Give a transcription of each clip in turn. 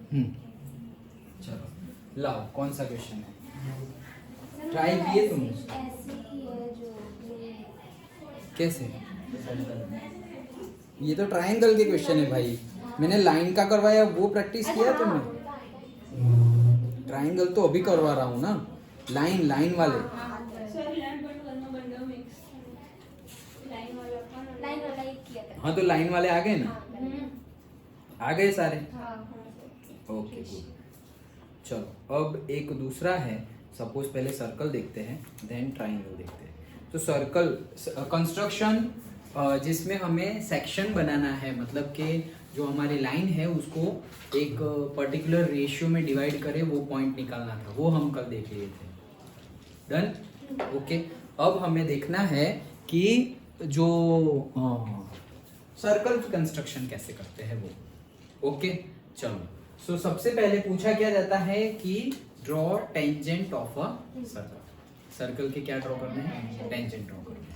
चलो लाओ, कौन सा क्वेश्चन है? ट्राई किए तुम? ऐसी ही है जो कैसे? ये तो ट्रायंगल के क्वेश्चन है भाई। मैंने लाइन का करवाया, वो प्रैक्टिस किया तुमने? ट्रायंगल तो अभी करवा रहा हूँ ना, लाइन वाले। लाइन वाला एक किया था। हाँ तो लाइन वाले आ गए ना? आ गए सारे? हाँ। Okay good. चलो अब एक दूसरा है, सपोज पहले सर्कल देखते हैं देन ट्राइंगल देखते हैं। तो सर्कल कंस्ट्रक्शन जिसमें हमें सेक्शन बनाना है, मतलब कि जो हमारी लाइन है उसको एक पर्टिकुलर रेशियो में डिवाइड करे, वो पॉइंट निकालना था, वो हम कल देख लिए थे। डन? ओके। अब हमें देखना है कि जो सर्कल की कंस्ट्रक्शन कैसे करते हैं वो। ओके चलो। सो सबसे पहले पूछा क्या जाता है कि draw tangent of a circle. Circle के क्या ड्रॉ करने हैं? टेंजेंट ड्रॉ करने हैं।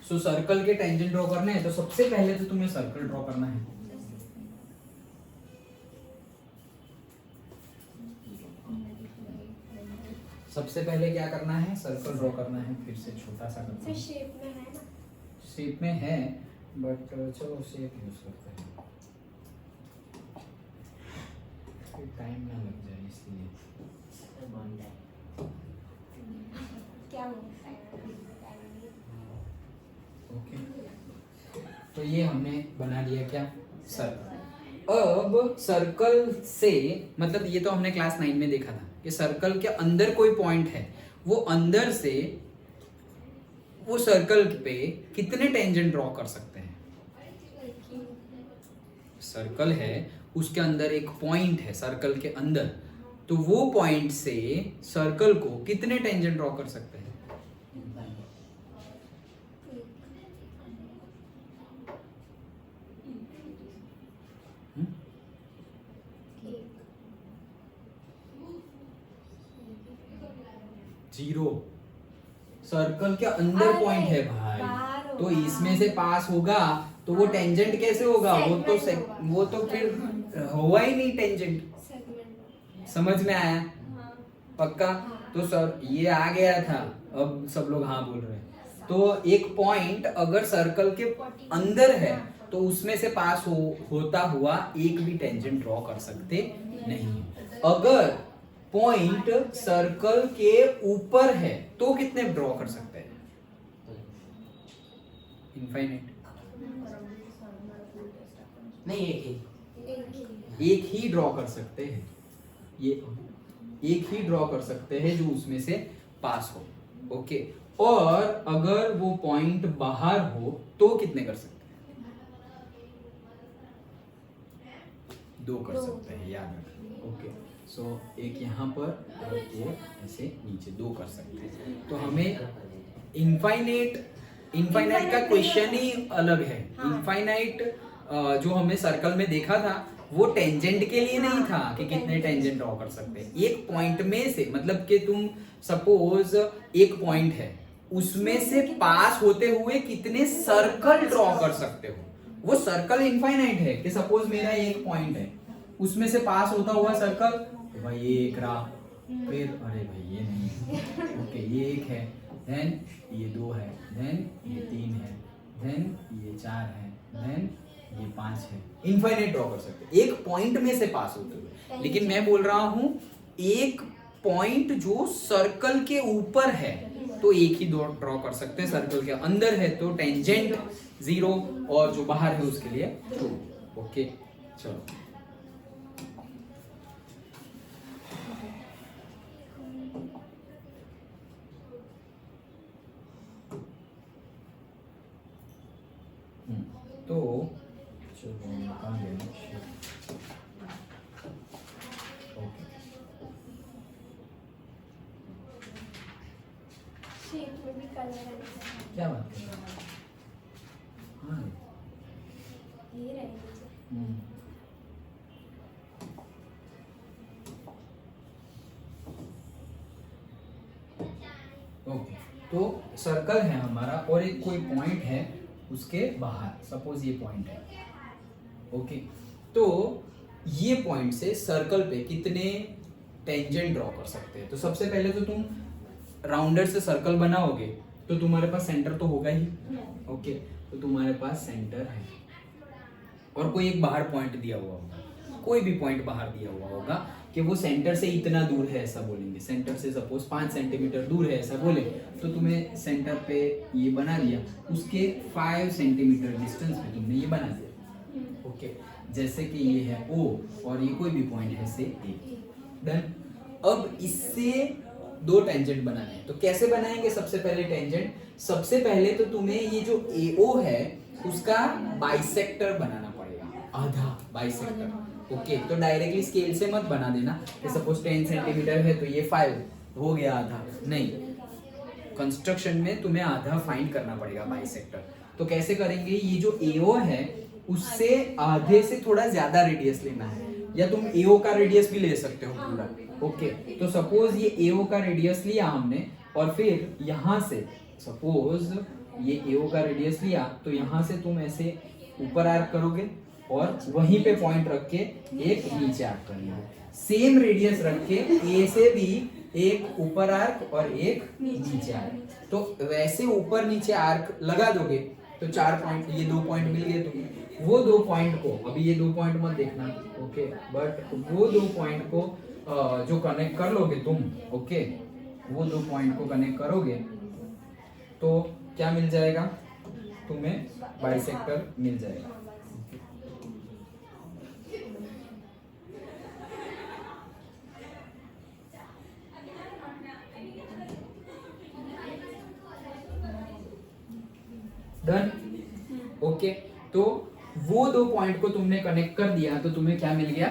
सो सर्कल के टेंजेंट ड्रॉ करने हैं, तो सबसे पहले तो तुम्हें सर्कल ड्रॉ करना है। सबसे पहले क्या करना है? सर्कल ड्रॉ करना है। फिर से छोटा सा करना है। शेप में है ना? शेप में है बट चलो शेप यूज करते हैं, फिर टाइम ना लग जाए इसलिए। क्या होता है? ओके तो ये हमने बना लिया क्या? सर्कल। अब सर्कल से मतलब ये तो हमने क्लास 9 में देखा था कि सर्कल के अंदर कोई पॉइंट है, वो अंदर से वो सर्कल पे कितने टेंजेंट ड्रॉ कर सकते हैं? सर्कल है, उसके अंदर एक पॉइंट है सर्कल के अंदर, तो वो पॉइंट से सर्कल को कितने टेंजेंट ड्रॉ कर सकते हैं? जीरो। सर्कल के अंदर पॉइंट है भाई, तो इसमें से पास होगा तो वो टेंजेंट कैसे होगा? वो तो फिर हुआ ही नहीं टेंजेंट। समझ में आया? पक्का? तो सर ये आ गया था, अब सब लोग हाँ बोल रहे हैं। तो एक पॉइंट अगर सर्कल के अंदर है तो उसमें से पास होता हुआ एक भी टेंजेंट ड्रॉ कर सकते नहीं। अगर पॉइंट सर्कल के ऊपर है तो कितने ड्रॉ कर सकते हैं? इनफाइनाइट नहीं, एक ही ड्रॉ कर सकते हैं। ये एक ही ड्रॉ कर सकते हैं जो उसमें से पास हो। ओके। और अगर वो पॉइंट बाहर हो तो कितने कर सकते हैं? दो कर सकते हैं, याद रखना। ओके सो एक यहाँ पर और एक ऐसे नीचे, दो कर सकते हैं। तो हमें इनफाइनाइट का क्वेश्चन ही अलग है। इनफाइनाइट जो हमने सर्कल में देखा था वो टेंजेंट के लिए नहीं था कि कितने टेंजेंट ड्रॉ कर सकते हैं। एक पॉइंट में से, मतलब कि तुम सपोज एक पॉइंट है, उसमें से पास होते हुए कितने सर्कल ड्रॉ कर सकते हो, वो सर्कल इनफाइनाइट है। कि सपोज मेरा एक पॉइंट है, उसमें से पास होता हुआ सर्कल, तो भाई ये एक रहा, फिर अरे भाई ये नहीं, ओके ये एक है, देन ये दो है, देन ये तीन है, देन ये चार है, देन ये 5 है। इनफाइनाइट ड्रॉ कर सकते हैं एक पॉइंट में से पास होते हुए। लेकिन मैं बोल रहा हूं एक पॉइंट जो सर्कल के ऊपर है तो एक ही ड्रॉ कर सकते हैं, सर्कल के अंदर है तो टेंजेंट 0 और जो बाहर है उसके लिए 2। ओके चलो तो चलो कहाँ गए? ओके शेप में भी कलर है। क्या बात कर रहे हो? हाँ ये रहेगा। ओके तो सर्कल है हमारा और एक कोई पॉइंट है, उसके बाहर सपोज ये पॉइंट है, ओके। तो ये पॉइंट से सर्कल पे कितने टेंजेंट ड्रॉ कर सकते हैं? तो सबसे पहले तो तुम राउंडर से सर्कल बनाओगे तो तुम्हारे पास सेंटर तो होगा ही, ओके। तो तुम्हारे पास सेंटर है और कोई एक बाहर पॉइंट दिया हुआ होगा, कोई भी पॉइंट बाहर दिया हुआ होगा कि वो सेंटर से इतना दूर है ऐसा बोलेंगे, सेंटर से सपोज 5 सेंटीमीटर दूर है ऐसा बोले तो तुम्हें सेंटर पे ये बना दिया, उसके 5 सेंटीमीटर डिस्टेंस पे तुमने ये बना दिया, ओके। जैसे कि ये है O और ये कोई भी पॉइंट है से A, डन। अब इससे 2 टेंजेंट बनाने हैं, तो कैसे बनाएंगे? सबसे पहले टेंजेंट, सबसे पहले तो तुम्हें ये जो AO है उसका बाइसेक्टर बनाना पड़ेगा, आधा बाइसेक्टर, ओके। तो डायरेक्टली स्केल से मत बना देना कि सपोज 10 सेंटीमीटर है तो ये 5 हो गया आधा, नहीं, कंस्ट्रक्शन में तुम्हें आधा फाइंड करना पड़ेगा बाइसेक्टर। तो कैसे करेंगे? ये जो AO है उससे आधे से थोड़ा ज्यादा रेडियस लेना है, या तुम AO का रेडियस भी ले सकते हो पूरा, ओके। तो सपोज ये AO का रेडियस लिया हमने और फिर यहाँ से सपोज ये AO का रेडियस लिया तो यहाँ से तुम ऐसे ऊपर आर्क करोगे और वहीं पे पॉइंट रख के एक नीचे आर्क करना है, सेम रेडियस रख के A से भी एक ऊपर आर्क और एक नीचे आर्क। तो वैसे ऊपर नीचे आर्क लगा दोगे तो 4 पॉइंट, ये 2 पॉइंट मिल गए तुम्हें। वो 2 पॉइंट को, अभी ये 2 पॉइंट मत देखना, ओके, बट वो 2 पॉइंट को जो कनेक्ट कर लोगे तुम, ओके, वो 2 पॉइंट को कनेक्ट करोगे तो क्या मिल जाएगा? तुम्हें बाइसेक्टर मिल जाएगा। Done, okay. तो वो 2 पॉइंट को तुमने कनेक्ट कर दिया तो तुम्हें क्या मिल गया?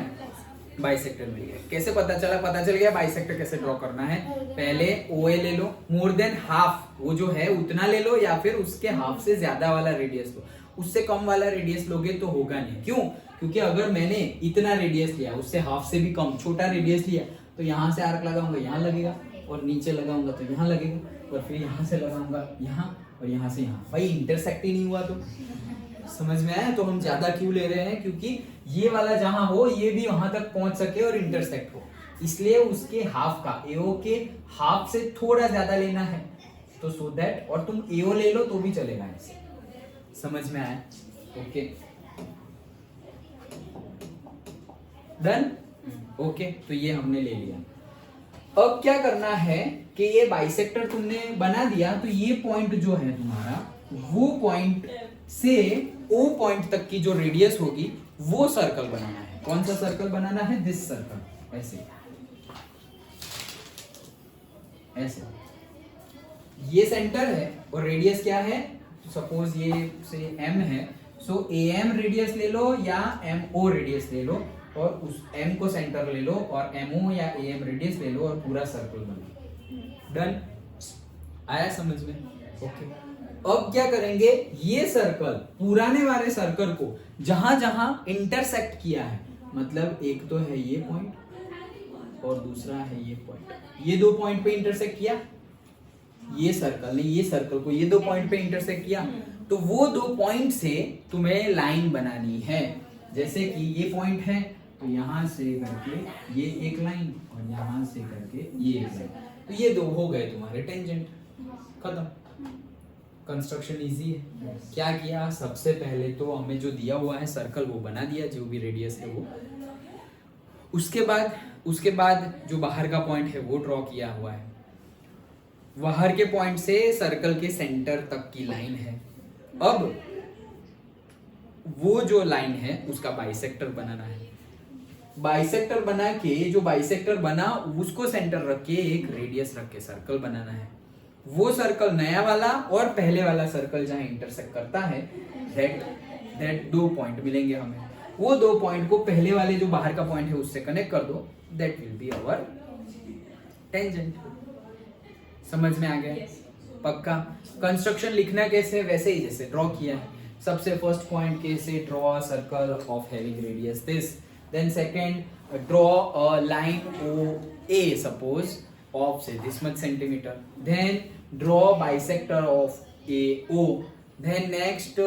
बाइसेक्टर मिल गया। कैसे पता चला? पता चल गया बाइसेक्टर कैसे ड्रॉ करना है। पहले OA ले लो, मोर देन हाफ, वो जो है उतना ले लो, या फिर उसके हाफ से ज्यादा वाला रेडियस लो। उससे कम वाला रेडियस लोगे तो होगा नहीं। क्यों? क्योंकि अगर मैंने इतना रेडियस लिया, उससे हाफ से भी कम छोटा रेडियस लिया, तो यहाँ से आर्क लगाऊंगा यहाँ लगेगा, और नीचे लगाऊंगा तो यहाँ लगेगा, और फिर यहाँ से लगाऊंगा यहाँ, और यहाँ से यहाँ। भाई इंटरसेक्ट ही नहीं हुआ। तो समझ में आया? तो हम ज्यादा क्यों ले रहे हैं? क्योंकि ये वाला जहां हो ये भी वहां तक पहुंच सके और इंटरसेक्ट हो, इसलिए उसके हाफ का, AO के हाफ से थोड़ा ज्यादा लेना है, तो सो दैट, और तुम AO ले लो तो भी चलेगा ऐसे। समझ में आया? Okay, done, okay. तो ये हमने ले लिया। अब क्या करना है कि ये बाइसेक्टर तुमने बना दिया, तो ये पॉइंट जो है तुम्हारा, वो पॉइंट से O पॉइंट तक की जो रेडियस होगी वो सर्कल बनाना है। कौन सा सर्कल बनाना है? दिस सर्कल, ऐसे ऐसे। ये सेंटर है और रेडियस क्या है? सपोज ये से M है, सो AM रेडियस ले लो या MO रेडियस ले लो, और उस M को सेंटर ले लो और MO या AM रेडियस ले लो और पूरा सर्कल बना। डन, आया समझ में? ओके। अब क्या करेंगे? ये सर्कल, पुराने वाले सर्कल को जहां जहां इंटरसेक्ट किया है, मतलब एक तो है ये पॉइंट और दूसरा है ये पॉइंट, ये 2 पॉइंट पे इंटरसेक्ट किया, ये सर्कल ने ये सर्कल को ये 2 पॉइंट पे इंटरसेक्ट किया, तो वो 2 पॉइंट से तुम्हें लाइन बनानी है। जैसे कि ये पॉइंट है तो यहां से करके ये एक लाइन और यहां से करके ये एक लाइन, तो ये 2 हो गए तुम्हारे टेंजेंट, खत्म। कंस्ट्रक्शन इजी है। क्या किया? सबसे पहले तो हमें जो दिया हुआ है सर्कल वो बना दिया, जो भी रेडियस है वो। उसके बाद जो बाहर का पॉइंट है वो ड्रॉ किया हुआ है। बाहर के पॉइंट से सर्कल के सेंटर तक की लाइन है। अब वो जो लाइन है उसका बाइसेक्टर बनाना है। बाइसेक्टर बना के, जो बाइसेक्टर बना उसको सेंटर रख के एक रेडियस रख के सर्कल बनाना है। वो सर्कल नया वाला और पहले वाला सर्कल जहां इंटरसेक्ट करता है, दैट 2 पॉइंट मिलेंगे हमें। वो 2 पॉइंट को पहले वाले जो बाहर का पॉइंट है उससे कनेक्ट कर दो, that will be our tangent. समझ में आ गया? पक्का। कंस्ट्रक्शन लिखना कैसे? वैसे ही जैसे ड्रॉ किया है। सबसे फर्स्ट पॉइंट कैसे? Draw a circle of having radius this, then second draw a line OA suppose of say this much centimeter, then draw bisector of AO, Then next,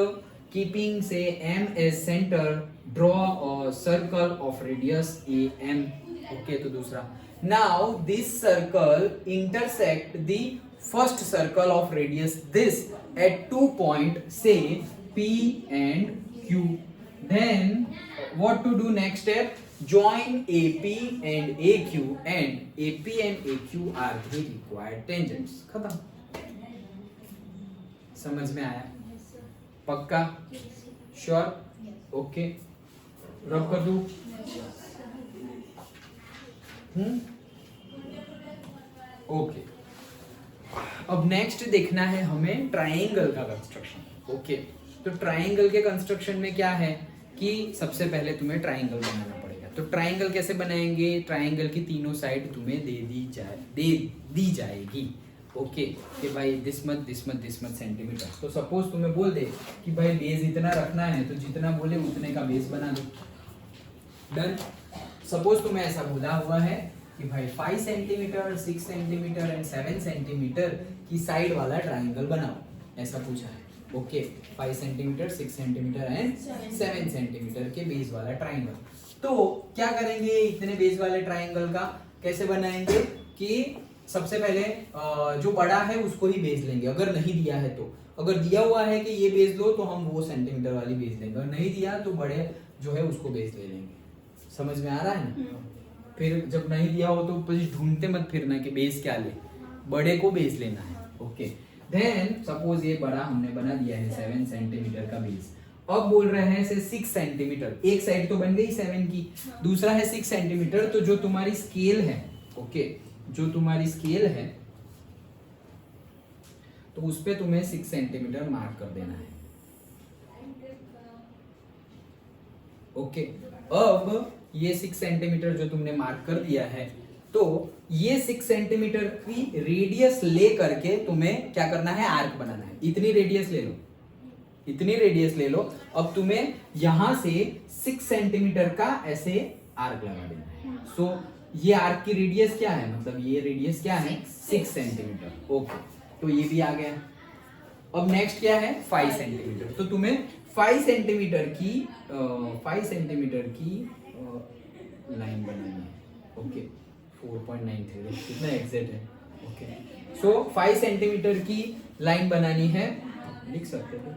keeping say M as center, draw a circle of radius AM. Okay, तो दूसरा. Now this circle intersect the first circle of radius this at 2 point say P and Q. Then what to do next step? Join AP and AQ, and AP and AQ are the required tangents. खत्म. समझ में आया? पक्का? Sure? Okay. रब कर दूं? Okay. अब next देखना है हमें ट्राइंगल का कंस्ट्रक्शन. ओके. तो ट्राइंगल के कंस्ट्रक्शन में क्या है कि सबसे पहले तुम्हें ट्राइंगल बनाना पड़ेगा. तो ट्राइंगल कैसे बनाएंगे? ट्राइंगल की तीनों साइड तुम्हें दे दी जाएगी. ओके कि भाई दिस मच सेंटीमीटर. तो सपोज तुम्हें बोल दे कि भाई बेस इतना रखना है, तो जितना बोले उतने का बेस बना दो. डन. सपोज तुम्हें ऐसा बोला हुआ है कि भाई 5 सेंटीमीटर, 6 सेंटीमीटर एंड 7 सेंटीमीटर की साइड वाला ट्राइंगल बनाओ, ऐसा पूछा है. Okay. 5 centimetre, 6 centimetre and 7 centimetre के बेस वाला ट्राइंगल. तो क्या करेंगे इतने बेस वाले ट्राइंगल का? कैसे बनाएंगे कि सबसे पहले जो बड़ा है उसको ही बेस लेंगे, अगर नहीं दिया है तो. अगर दिया हुआ है कि ये बेस लो तो हम वो सेंटीमीटर वाली बेस लेंगे, और नहीं दिया तो बड़े जो है उसको बेस ले लेंगे. समझ में आ रहा है ना? फिर जब नहीं दिया हो तो फिर ढूंढते मत फिरना कि बेस क्या ले, बड़े को बेस लेना है. ओके. देन सपोज ये बड़ा हमने बना दिया है 7 सेंटीमीटर का बेस. अब बोल रहे हैं से 6 सेंटीमीटर. एक साइड तो बन गई 7 की, दूसरा है 6 सेंटीमीटर. तो जो तुम्हारी स्केल है, ओके, जो तुम्हारी स्केल है तो उस पे तुम्हें 6 सेंटीमीटर मार्क कर देना है. ओके. अब ये 6 सेंटीमीटर जो तुमने मार्क कर दिया है, तो ये 6 सेंटीमीटर की रेडियस ले करके तुम्हें क्या करना है? आर्क बनाना है. इतनी रेडियस ले लो, इतनी रेडियस ले लो. अब तुम्हें यहां से 6 सेंटीमीटर का ऐसे आर्क लगा देना है. सो ये आर्क की रेडियस क्या है? मतलब ये रेडियस क्या है? 6 सेंटीमीटर. ओके. तो ये भी आ गया. अब नेक्स्ट क्या है? 5 सेंटीमीटर. तो तुम्हें 5 सेंटीमीटर की लाइन बनानी है. ओके. 4.93 कितना एग्जैक्ट है? ओके. सो 5 सेंटीमीटर की लाइन बनानी है. लिख सकते हो?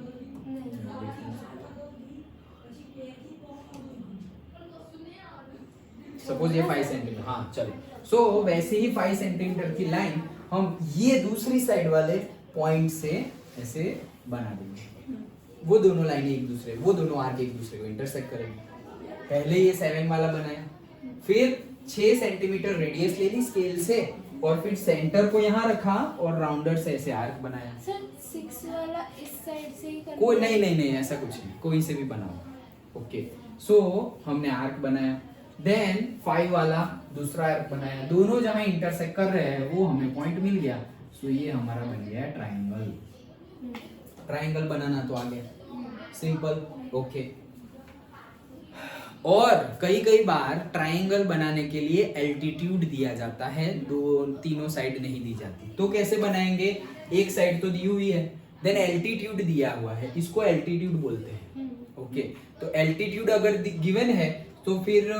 सपोज ये 5 सेंटीमीटर. हाँ चलो. सो वैसे ही 5 सेंटीमीटर की लाइन हम ये दूसरी साइड वाले पॉइंट से ऐसे बना देंगे. वो दोनों लाइनें एक दूसरे, वो दोनों आर्क एक दूसरे को इंटरसेक्ट करेंगे. पहले ये 7 वाला बनाया, फिर 6 सेंटीमीटर रेडियस ले ली स्केल से, और फिर सेंटर को यहाँ रखा और राउंडर से ऐसे आर्क बनाया. सर 6 वाला इस साइड से ही करना कोई नहीं ऐसा कुछ नहीं, कोई से भी बनाओ. ओके. सो हमने आर्क बनाया. देन 5 वाला दूसरा आर्क बनाया. दोनों जहां इंटरसेक्ट कर रहे हैं वो हमें पॉइंट मिल गया. सो ये हमारा बन गया ट्राइंगल. ट्राइंगल बनाना तो आ गया, सिंपल. ओके. और कई बार ट्राइंगल बनाने के लिए एल्टीट्यूड दिया जाता है, तीनों साइड नहीं दी जाती. तो कैसे बनाएंगे? एक साइड तो दी हुई है, देन एल्टीट्यूड दिया हुआ है, इसको एल्टीट्यूड बोलते हैं. ओके. तो एल्टीट्यूड अगर गिवन है तो फिर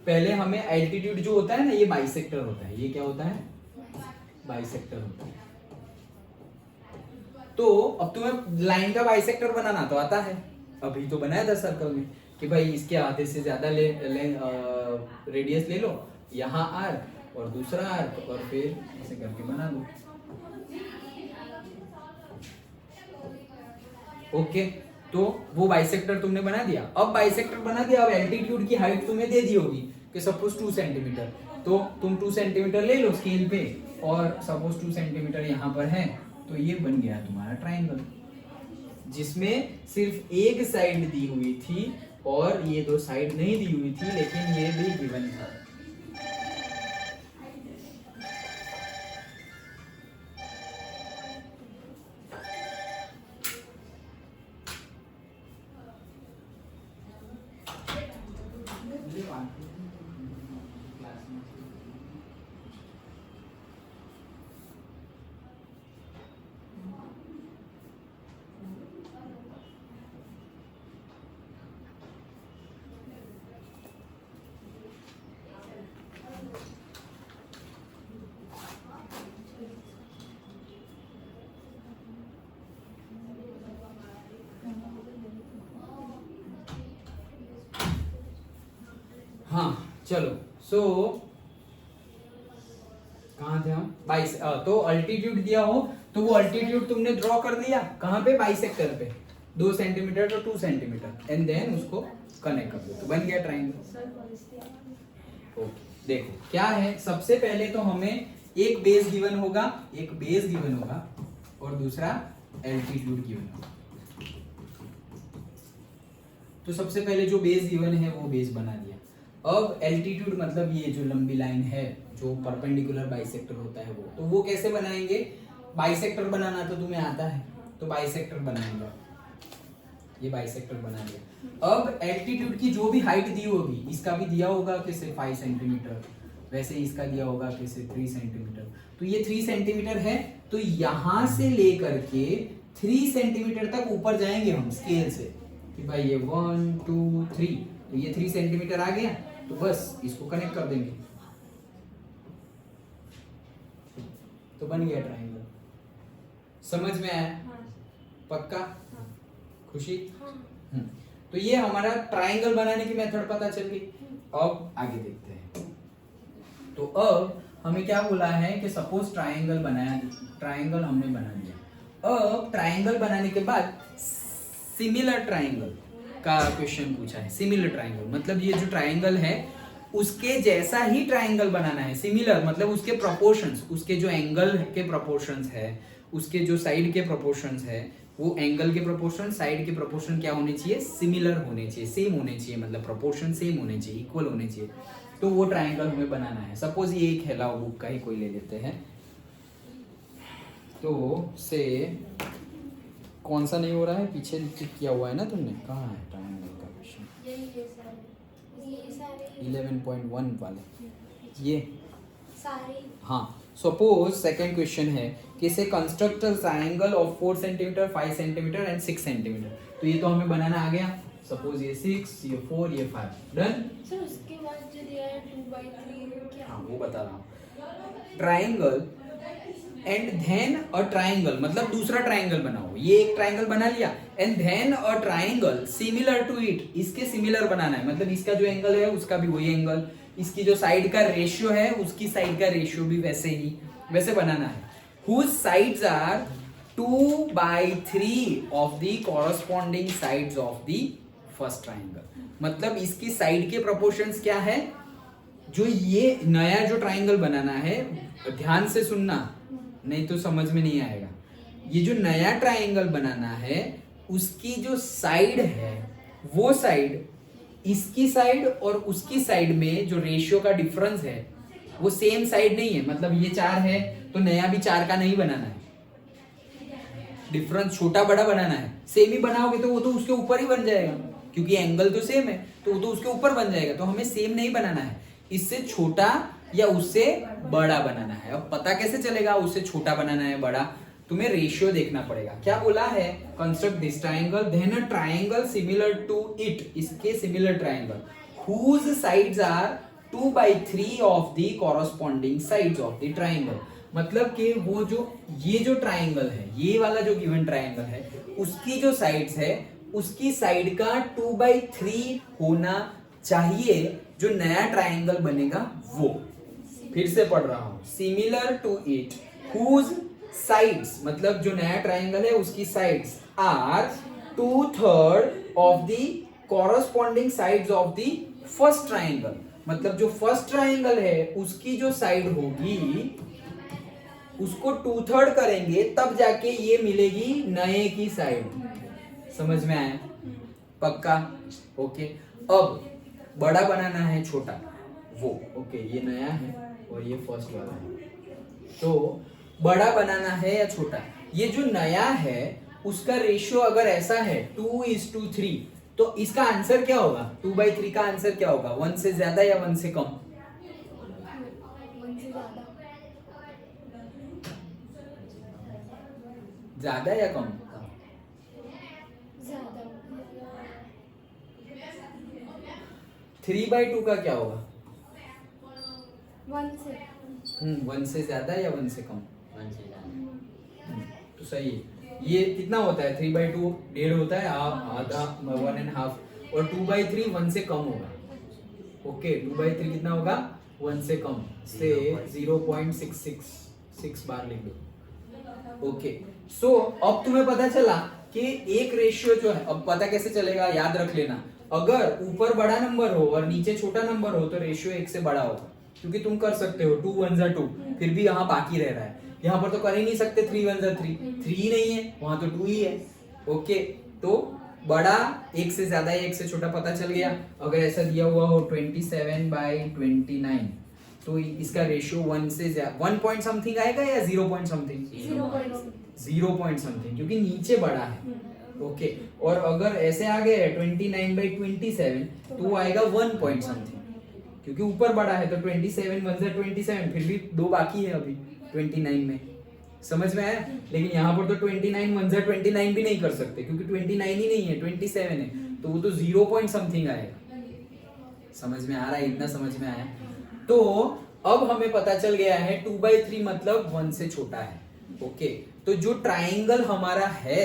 पहले हमें एल्टीट्यूड जो होता है ना, ये बाइसेक्टर होता है. ये क्या होता है? बाइसेक्टर होता है. तो अब तुम्हें लाइन का बाइसेक्टर बनाना तो आता है, अभी तो बनाया था सर्कल में कि भाई इसके आधे से ज्यादा रेडियस ले लो, यहाँ आर्क और दूसरा आर्क, और फिर ऐसे करके बना दो. ओके. तो वो बाइसेक्टर तुमने बना दिया. अब बाइसेक्टर बना दिया, अब एल्टीट्यूड की हाइट तुम्हें दे दी होगी कि सपोज 2 सेंटीमीटर. तो तुम 2 सेंटीमीटर ले लो स्केल पे, और सपोज 2 सेंटीमीटर यहाँ पर है, तो ये बन गया तुम्हारा ट्राइंगल, जिसमें सिर्फ एक साइड दी हुई थी और ये दो साइड नहीं दी हुई थी, लेकिन ये भी गिवन था. चलो सो कहाँ थे हम? तो अल्टीट्यूड दिया हो तो वो अल्टीट्यूड तुमने ड्रॉ कर लिया कहाँ पे? बाइसेक्टर पे 2 सेंटीमीटर तो 2 सेंटीमीटर एंड देन उसको कनेक्ट कर दो तो बन गया ट्राइंगल। ओके देखो क्या है, सबसे पहले तो हमें एक बेस गिवन होगा और दूसरा एल्टीट्यूड गिवन होगा। तो सबसे पहले जो बेस गिवन है वो बेस बना दिया। अब एल्टीट्यूड मतलब ये जो लंबी लाइन है जो परपेंडिकुलर बाइसेक्टर होता है वो, तो वो कैसे बनाएंगे? बाइसेक्टर बनाना तो तुम्हें आता है तो बाइसेक्टर बनाएंगे। ये बाइसेक्टर बना दिया। अब एल्टीट्यूड की जो भी हाइट दी होगी, इसका भी दिया होगा किसे 5 सेंटीमीटर, वैसे इसका दिया होगा किसे 3 सेंटीमीटर। तो ये 3 सेंटीमीटर है तो यहां से लेकर के 3 सेंटीमीटर तक ऊपर जाएंगे हम स्केल से कि भाई ये 1 2 3, तो ये 3 सेंटीमीटर आ गया तो बस इसको कनेक्ट कर देंगे तो बन गया ट्राइंगल। समझ में आया? पक्का? खुशी? तो ये हमारा ट्राइंगल बनाने की मेथड पता चल गई। अब आगे देखते हैं। तो अब हमें क्या बोला है कि सपोज ट्राइंगल हमने बना दिया। अब ट्राइंगल बनाने के बाद सिमिलर ट्राइंगल का क्वेश्चन पूछा है। सिमिलर ट्राइंगल मतलब ये जो ट्राइंगल है उसके जैसा ही ट्राइंगल बनाना है। सिमिलर मतलब उसके प्रोपोर्शंस, उसके जो एंगल के प्रोपोर्शंस है, उसके जो साइड के प्रोपोर्शंस है, वो एंगल के प्रोपोर्शन, साइड के प्रोपोर्शन क्या होने चाहिए? सिमिलर होने चाहिए, सेम होने चाहिए, मतलब प्रोपोर्शन सेम होने चाहिए, इक्वल होने चाहिए। तो वो ट्राइंगल हमें बनाना है। सपोज ये एक है, लाओ बुक का ही कोई ले लेते हैं। तो से कौन सा नहीं हो रहा है? पीछे टिक किया हुआ है ना तुमने, कहाँ है ट्राइंगल का क्वेश्चन? 11.1 वाले ये सारे। हाँ, सपोज सेकंड क्वेश्चन है कि से construct a triangle of 4 centimetre 5 centimetre and 6 centimetre. तो ये तो हमें बनाना आ गया। सपोज ये 6, ये 4, ये 5, डन। सर उसके बाद जो दिया है 2/3 क्या? हाँ वो बता रहा हूँ। Triangle and then a triangle मतलब दूसरा ट्रायंगल बनाओ। ये एक ट्रायंगल बना लिया and then a triangle similar to it, इसके सिमिलर बनाना है। मतलब इसका जो एंगल है उसका भी वही एंगल, इसकी जो साइड का रेशियो है उसकी साइड का रेशियो भी वैसे बनाना है। whose sides are 2/3 of the corresponding sides of the first triangle। मतलब इसकी साइड के प्रोपोर्शंस क्या है? जो ये नया जो ट्राइंगल बनाना है, ध्यान से सुनना नहीं तो समझ में नहीं आएगा। ये जो नया ट्राइंगल बनाना है उसकी जो साइड है वो साइड, इसकी साइड और उसकी साइड में जो रेशियो का डिफरेंस है वो सेम साइड नहीं है। मतलब ये 4 है तो नया भी 4 का नहीं बनाना है, डिफरेंस छोटा बड़ा बनाना है। सेम ही बनाओगे तो वो तो उसके ऊपर ही बन जाएगा, क्योंकि एंगल तो सेम है तो वो तो उसके ऊपर बन जाएगा। तो हमें सेम नहीं बनाना है, इससे छोटा या उससे बड़ा बनाना है। अब पता कैसे चलेगा उससे छोटा बनाना है बड़ा? तुम्हें रेशियो देखना पड़ेगा। क्या बोला है? Construct this triangle then a triangle similar to it, इसके similar triangle whose sides are 2/3 of the corresponding sides of the triangle। मतलब कि वो जो ये जो ट्रायंगल है, ये वाला जो गिवन ट्रायंगल है, उसकी जो साइड्स है उसकी साइड का 2/3 होना चाहिए जो नया ट्रायंगल बनेगा वो। फिर से पढ़ रहा हूं, similar to it whose sides मतलब जो नया ट्रायंगल है उसकी sides are 2/3 of the corresponding sides of the first triangle। मतलब जो फर्स्ट ट्रायंगल है उसकी जो साइड होगी उसको 2/3 करेंगे तब जाके ये मिलेगी नए की साइड। समझ में आया? पक्का? ओके। अब बड़ा बनाना है छोटा वो, ओके ये नया है और ये फर्स्ट वाला है। तो बड़ा बनाना है या छोटा? ये जो नया है उसका रेशियो अगर ऐसा है 2:3 तो इसका आंसर क्या होगा? 2/3 का आंसर क्या होगा? 1 से ज्यादा या 1 से कम? 1 से ज्यादा। ज्यादा या कम? ज्यादा। 3/2 का क्या होगा? 1 से। 1 से ज्यादा या 1 से कम? 1 से ज्यादा। तो सही है। ये कितना होता है? 3/2 1.5 होता है, आधा 1.5, और 2/3 1 से कम होगा। ओके 2/3 कितना होगा 1 से कम से 0.666 बार लिख दो। ओके सो अब तुम्हें पता चला कि एक रेशियो जो है, अब पता कैसे चलेगा याद रख लेना, अगर ऊपर बड़ा नंबर हो और नीचे छोटा नंबर हो तो रेशियो 1 से बड़ा होगा, क्योंकि तुम कर सकते हो 2 1 2 फिर भी यहाँ बाकी रह रहा है, यहाँ पर तो कर ही नहीं सकते 3 1 3 3 नहीं है, वहां तो 2 ही है। ओके तो बड़ा एक से ज्यादा एक से छोटा पता चल गया। अगर ऐसा दिया हुआ हो 27/29 तो इसका रेशियो 1 से 1 पॉइंट समथिंग आएगा या 0 पॉइंट समथिंग, 0 पॉइंट समथिंग, क्योंकि नीचे बड़ा है। ओके और अगर ऐसे आ गए 29/27 तो आएगा 1 पॉइंट समथिंग, क्योंकि ऊपर बड़ा है तो 27 1 27 फिर भी 2 बाकी है अभी 29 में। समझ में आया? लेकिन यहाँ पर तो 29 1 29 भी नहीं कर सकते, क्योंकि 29 ही नहीं है 27 है, तो वो तो 0 पॉइंट समथिंग आएगा। समझ में आ रहा है? इतना समझ में आया? तो अब हमें पता चल गया है 2/3 मतलब 1 से छोटा है। ओके तो जो ट्राइंगल हमारा है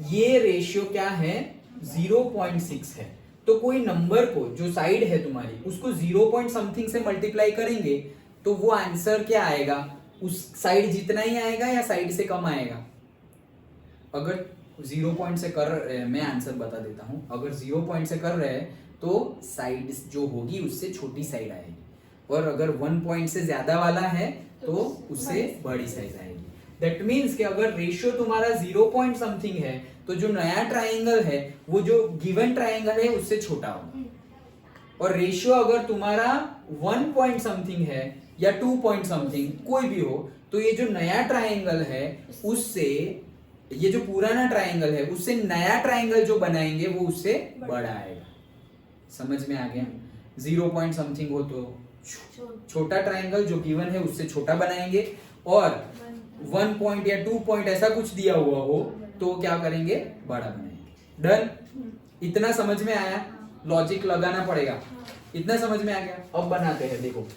ये रेशियो क्या है 0.6 है, तो कोई नंबर को जो साइड है तुम्हारी उसको 0 पॉइंट समथिंग से मल्टीप्लाई करेंगे तो वो आंसर क्या आएगा, उस साइड जितना ही आएगा या साइड से कम आएगा। अगर 0 पॉइंट से कर, मैं आंसर बता देता हूं, अगर 0 पॉइंट से कर रहे हैं तो साइड जो होगी उससे छोटी साइड आएगी, और अगर 1 पॉइंट से ज्यादा वाला है तो उससे बड़ी साइज आएगी। दैट मीन्स कि अगर रेशियो तुम्हारा 0 पॉइंट समथिंग है तो जो नया ट्राइंगल है वो जो गिवन ट्राइंगल है उससे छोटा होगा, और रेशियो अगर तुम्हारा 1 पॉइंट समथिंग है या 2 पॉइंट समथिंग कोई भी हो तो ये जो नया ट्राइंगल है उससे, ये जो पुराना ट्राइंगल है उससे नया ट्राइंगल जो बनाएंगे वो उससे बड़ा आएगा। समझ में आ गया? 0 पॉइंट समथिंग हो तो छोटा ट्राइंगल जो गिवन है उससे छोटा बनाएंगे, और 1 पॉइंट या 2 पॉइंट ऐसा कुछ दिया हुआ हो तो क्या करेंगे, बड़ा बनाएंगे। डन? इतना समझ में आया? लॉजिक लगाना पड़ेगा। इतना समझ में आ गया? अब बनाते हैं, देखो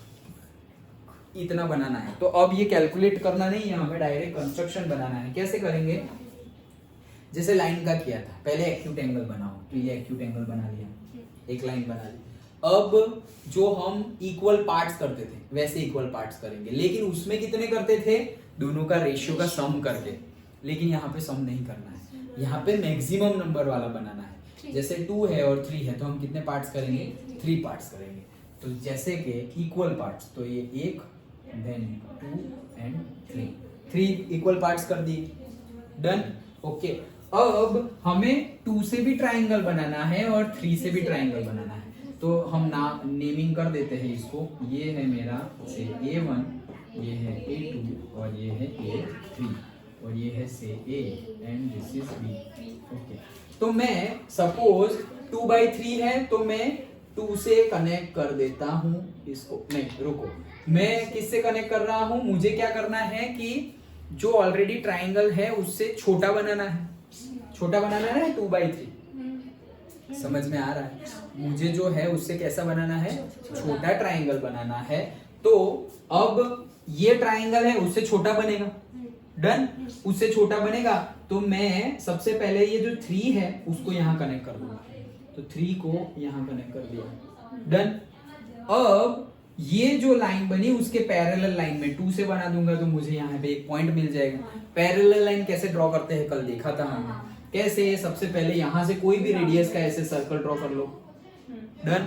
इतना बनाना है तो अब ये कैलकुलेट करना नहीं है, हमें डायरेक्ट कंस्ट्रक्शन बनाना है। कैसे करेंगे? जैसे लाइन का किया था, पहले एक्यूट एंगल बनाओ, तो ये एक्यूट एंगल बना लिया, एक लाइन बना ली। अब जो हम इक्वल पार्ट्स करते थे वैसे इक्वल पार्ट्स करेंगे, लेकिन उसमें कितने करते थे, दोनों का रेशियो का सम करके। लेकिन यहाँ पे सम नहीं करना है, यहाँ पे मैक्सिमम नंबर वाला बनाना है। जैसे 2 है और 3 है तो हम कितने पार्ट्स करेंगे, 3 पार्ट्स करेंगे। तो जैसे कि इक्वल पार्ट्स, तो ये 1 देन 2 एंड 3 इक्वल पार्ट्स कर दिए। डन? ओके अब हमें 2 से भी ट्राइंगल बनाना है और 3 से भी ट्राइंगल बनाना है, तो हम नेमिंग कर देते हैं इसको। ये है मेरा से A1, ये है A2 और ये है A3 और ये है से A and this is B। Okay तो मैं सपोज 2/3 है तो मैं 2 से कनेक्ट कर देता हूं इसको। नहीं रुको, मैं किससे कनेक्ट कर रहा हूं, मुझे क्या करना है कि जो ऑलरेडी ट्राइंगल है उससे छोटा बनाना है। छोटा बनाना है ना 2/3, समझ में आ रहा है? मुझे जो है उससे कैसा बनाना है, छोटा ट्राइंगल बनाना है। तो अब ये ट्राइंगल है उससे छोटा बनेगा। डन? उससे छोटा बनेगा तो मैं सबसे पहले ये जो 3 है उसको यहाँ कनेक्ट कर दूंगा, तो 3 को यहाँ कनेक्ट कर दिया। डन? अब ये जो लाइन बनी उसके पैरेलल लाइन में 2 से बना दूंगा तो मुझे यहाँ पे एक पॉइंट मिल जाएगा। पैरेलल लाइन कैसे ड्रॉ करते हैं कल देखा था हमने। कैसे? सबसे पहले यहाँ से कोई भी रेडियस का ऐसे सर्कल ड्रॉ कर लो। डन?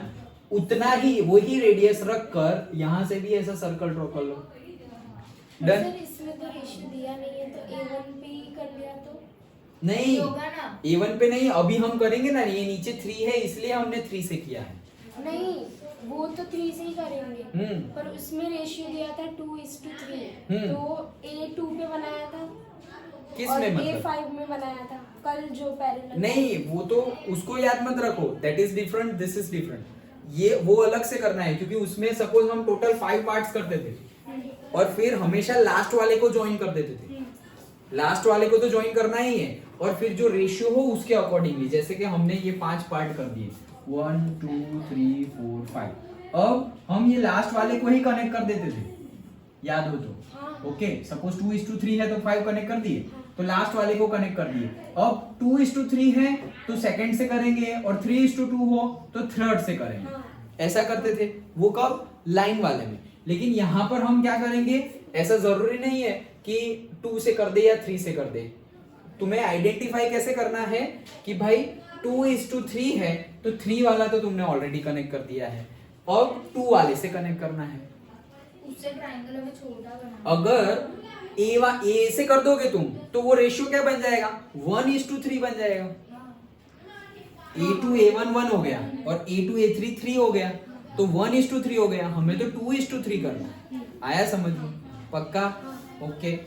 उतना ही वही रेडियस रख कर यहाँ से भी ऐसा सर्कल ड्रॉ कर लो। डन? इसमें तो रेशियो दिया नहीं है तो A1 पे ही कर लिया तो नहीं होगा ना? A1 पे नहीं, अभी हम करेंगे ना, ये नीचे 3 है इसलिए हमने 3 से किया है। नहीं वो तो 3 से ही करेंगे, पर उसमें रेशियो दिया था 2:3 तो A2 पे बनाया था किस और में मतलब? A5 में बनाया था कल जो पैरेलल। नहीं वो तो उसको याद मत रखो, that is different, this is different. ये वो अलग से करना है, क्योंकि उसमें सपोज हम टोटल 5 पार्ट्स करते थे और फिर हमेशा लास्ट वाले को ज्वाइन कर देते थे। लास्ट वाले को तो ज्वाइन करना ही है, और फिर जो रेशियो हो उसके अकॉर्डिंगली, जैसे कि हमने ये 5 पार्ट कर दिए 1 2 3 4 5। अब हम ये लास्ट वाले को ही कनेक्ट कर देते थे, याद हो तो। ओके सपोज 2:3 है तो 5 कनेक्ट कर दिए, तो लास्ट वाले को कनेक्ट कर दिए। अब 2:3 है तो सेकंड से करेंगे, और 3:2 हो तो थर्ड से करेंगे। ऐसा करते थे, वो कब? लाइन वाले में। लेकिन यहां पर हम क्या करेंगे, ऐसा जरूरी नहीं है कि 2 से कर दे या 3 से कर दे। तुम्हें आइडेंटिफाई कैसे करना है कि भाई 2:3 है तो 3 वाला तो तुमने ऑलरेडी कनेक्ट कर दिया है, अब 2 वाले से कनेक्ट करना है। उससे ट्रायंगल हमें छोटा बनाना। अगर ए से कर दोगे तुम तो वो रेशियो क्या बन जाएगा? 1:3 बन जाएगा। A2 A1 1 हो गया और A2 A3 3 हो गया, तो 1:3 हो गया। हमें तो 2:3 करना है। आया समझ में? पक्का? ओके।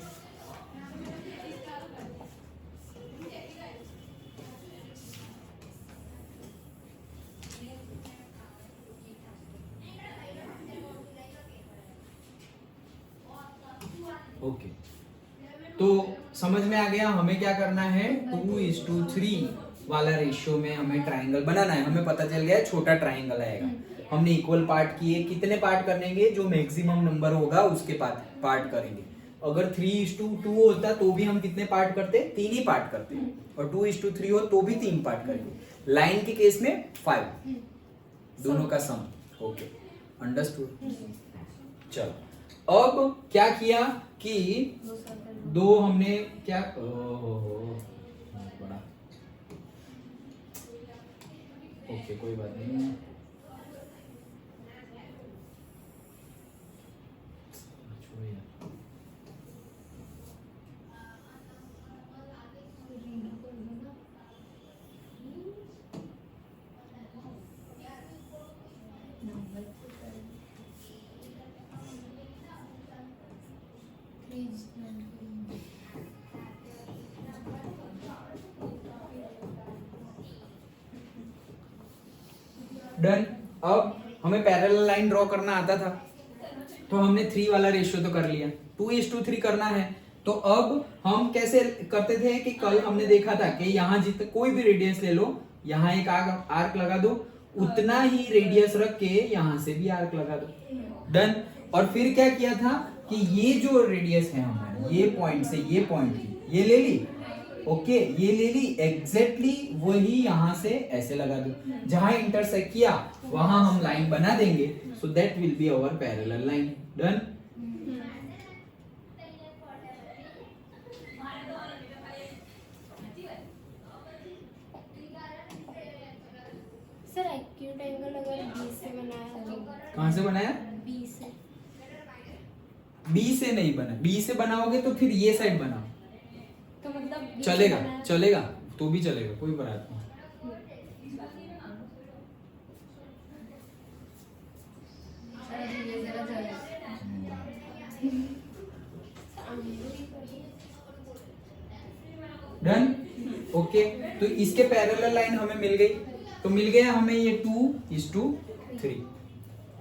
ओके, तो समझ में आ गया हमें क्या करना है? 2:3 वाला रेशियो में हमें ट्राइंगल बनाना है। हमें पता चल गया छोटा ट्राइंगल आएगा। हमने इक्वल पार्ट किए, कितने पार्ट करेंगे? जो मैक्सिमम नंबर होगा उसके पार्ट करेंगे। अगर 3:2 होता तो भी हम कितने पार्ट करते? 3 ही पार्ट करते, और 2:3 हो तो भी 3 पार्ट करेंगे। लाइन के केस में 5, दोनों का सम। Okay, understood. चलो, अब क्या किया कि दो हमने क्या, बड़ा, ओके कोई बात नहीं। डन। अब हमें पैरेलल लाइन ड्रॉ करना आता था, तो हमने 3 वाला रेशियो तो कर लिया। 2:3 करना है, तो अब हम कैसे करते थे कि कल हमने देखा था कि यहाँ जितना कोई भी रेडियस ले लो, यहाँ एक आर्क लगा दो, उतना ही रेडियस रख के यहाँ से भी आर्क लगा दो। डन। और फिर क्या किया था कि ये जो रेडियस है हमारी, ये पॉइंट से ये पॉइंट की, ये ले ली। ओके, ये ले ली एग्जैक्टली वही यहाँ से ऐसे लगा दो। जहां इंटरसेक्ट किया वहां हम लाइन बना देंगे, so that will be our parallel line. Done. Sir acute angle अगर बी से बनाया तो? कहां से बनाया? बी से। बी से नहीं बना। बी से बनाओगे तो फिर ये साइड बनाओ, तो मतलब B से चलेगा बनाया? चलेगा, तो भी चलेगा, कोई बात नहीं। डन। ओके, तो इसके पैरेलल लाइन हमें मिल गई, तो मिल गया हमें ये 2:3।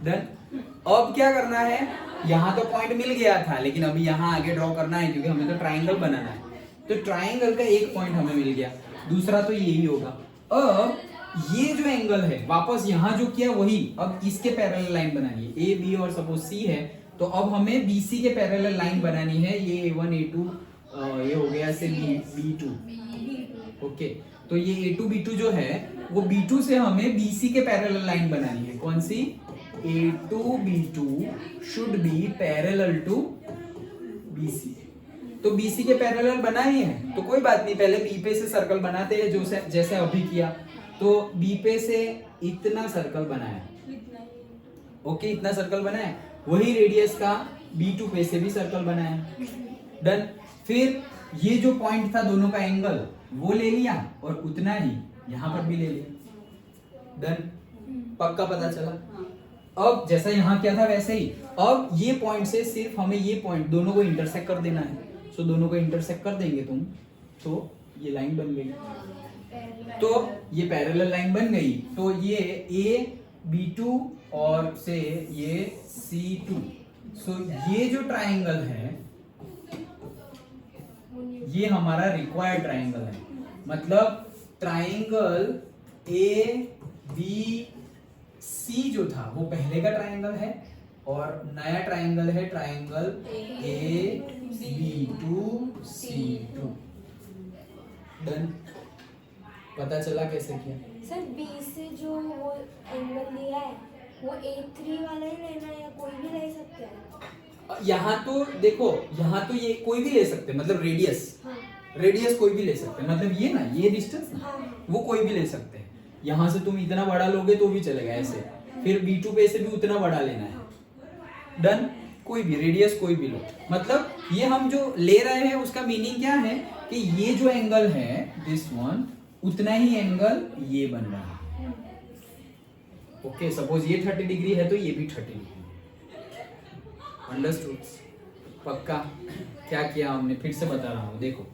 डन। अब क्या करना है? यहाँ तो पॉइंट मिल गया था, लेकिन अभी यहाँ आगे ड्रॉ करना है क्योंकि हमें तो ट्राइंगल बनाना है। तो ट्राइंगल का एक पॉइंट हमें मिल गया, दूसरा तो यही होगा। अब ये जो एंगल है वापस यहाँ जो किया वही, अब इसके पैरेलल लाइन बनानी है। ए बी और सपोज सी है, तो अब हमें बीसी के पैरेलल लाइन बनानी है। ये A1 A2 ये हो गया से B2। ओके, तो ये A2 B2 जो है वो B2 से हमें BC के पैरेलल लाइन बनानी है। कौन सी? A2 B2 should be parallel to BC। तो BC के पैरेलल बनाए हैं तो कोई बात नहीं, पहले B पे से सर्कल बनाते हैं, जो जैसे अभी किया। तो B पे से इतना सर्कल बनाया, ओके, इतना सर्कल बनाया। वही रेडियस का B2 पे से भी सर्कल बनाया। डन। फिर ये जो पॉइंट था दोनों का एंगल वो ले लिया, और उतना ही यहां पर भी ले लिया। डन। पक्का पता चला? अब जैसा यहाँ किया था वैसे ही, अब ये पॉइंट से सिर्फ हमें ये पॉइंट दोनों को इंटरसेक्ट कर देना है। सो दोनों को इंटरसेक्ट कर देंगे तुम, तो ये लाइन बन गई। तो ये पैरेलल लाइन बन गई, तो ये A B2 और से ये C2। सो ये जो ट्राइंगल है ये हमारा रिक्वायर्ड ट्राइंगल है। मतलब ट्राइंगल ABC जो था वो पहले का ट्राइंगल है, और नया ट्राइंगल है ट्राइंगल AB2C2। डन। पता चला कैसे किया? सर बी से जो वो एंगल दिया है वो A3 वाला ही लेना है या कोई भी ले सकते हैं? यहाँ तो देखो, यहाँ तो ये कोई भी ले सकते हैं, मतलब रेडियस, हाँ रेडियस कोई भी ले सकते हैं, मतलब ये ना, ये डिस्टेंस ना, हाँ वो कोई भी ले सकते हैं। यहाँ से तुम इतना बड़ा लोगे तो भी चलेगा ऐसे, फिर B2 पे से भी उतना बड़ा लेना है। डन। कोई भी रेडियस कोई भी लो, मतलब ये हम जो ले रहे हैं उसका मीनिंग क्या है कि ये जो एंगल है दिस वन, उतना ही एंगल ये बन रहा है। ओके, सपोज ये 30 डिग्री है तो ये भी 30 डिग्री। अंडरस्टूड? पक्का? क्या किया हमने, फिर से बता रहा हूँ, देखो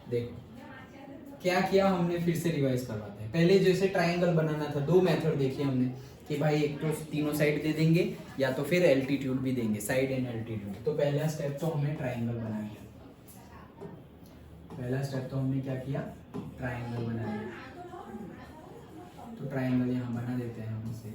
देखो क्या किया हमने, फिर से रिवाइज करवाते हैं। पहले जैसे ट्रायंगल बनाना था, दो मेथड देखी हमने कि भाई एक तो तीनों साइड दे देंगे या तो फिर एल्टीट्यूड भी देंगे, साइड एंड एल्टीट्यूड। तो पहला स्टेप तो हमने ट्रायंगल बनाया, पहला स्टेप तो हमने क्या किया, ट्रायंगल बनाया। तो ट्रायंगल यहाँ बना देते हैं हम इसे।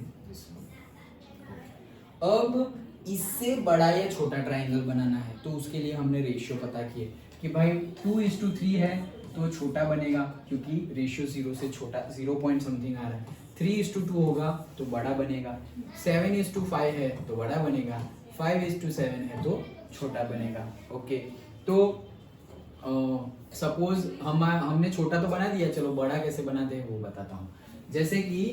अब इससे बड़ा या छोटा ट्रायंगल बनाना है तो उसके लिए हमने रेशियो पता किए कि भाई 2:3 है तो छोटा बनेगा क्योंकि रेशियो 0 से छोटा, 0 पॉइंट समथिंग आ रहा है। 3:2 होगा तो बड़ा बनेगा। 7:5 है तो बड़ा बनेगा। 5:7 है तो छोटा बनेगा। ओके, तो सपोज हमने छोटा तो बना दिया, चलो बड़ा कैसे बनाते हैं वो बताता हूँ। जैसे कि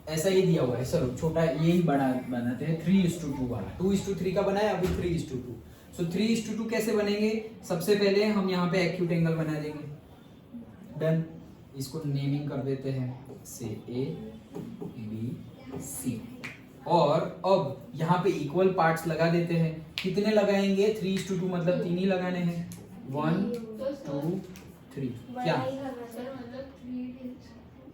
ऐसा ही दिया हुआ है, सर छोटा यही बड़ा बनाते हैं 3:2 वाला। 2:3 का बनाया, अभी 3:2। सो 3:2 कैसे बनेंगे, सबसे पहले हम यहाँ पे एक्यूट एंगल बना देंगे। डन। इसको नेमिंग कर देते हैं से A B C। और अब यहाँ पे इक्वल पार्ट्स लगा देते हैं। कितने लगाएंगे, 3:2 मतलब 3 ही लगाने हैं। 1 2 3। क्या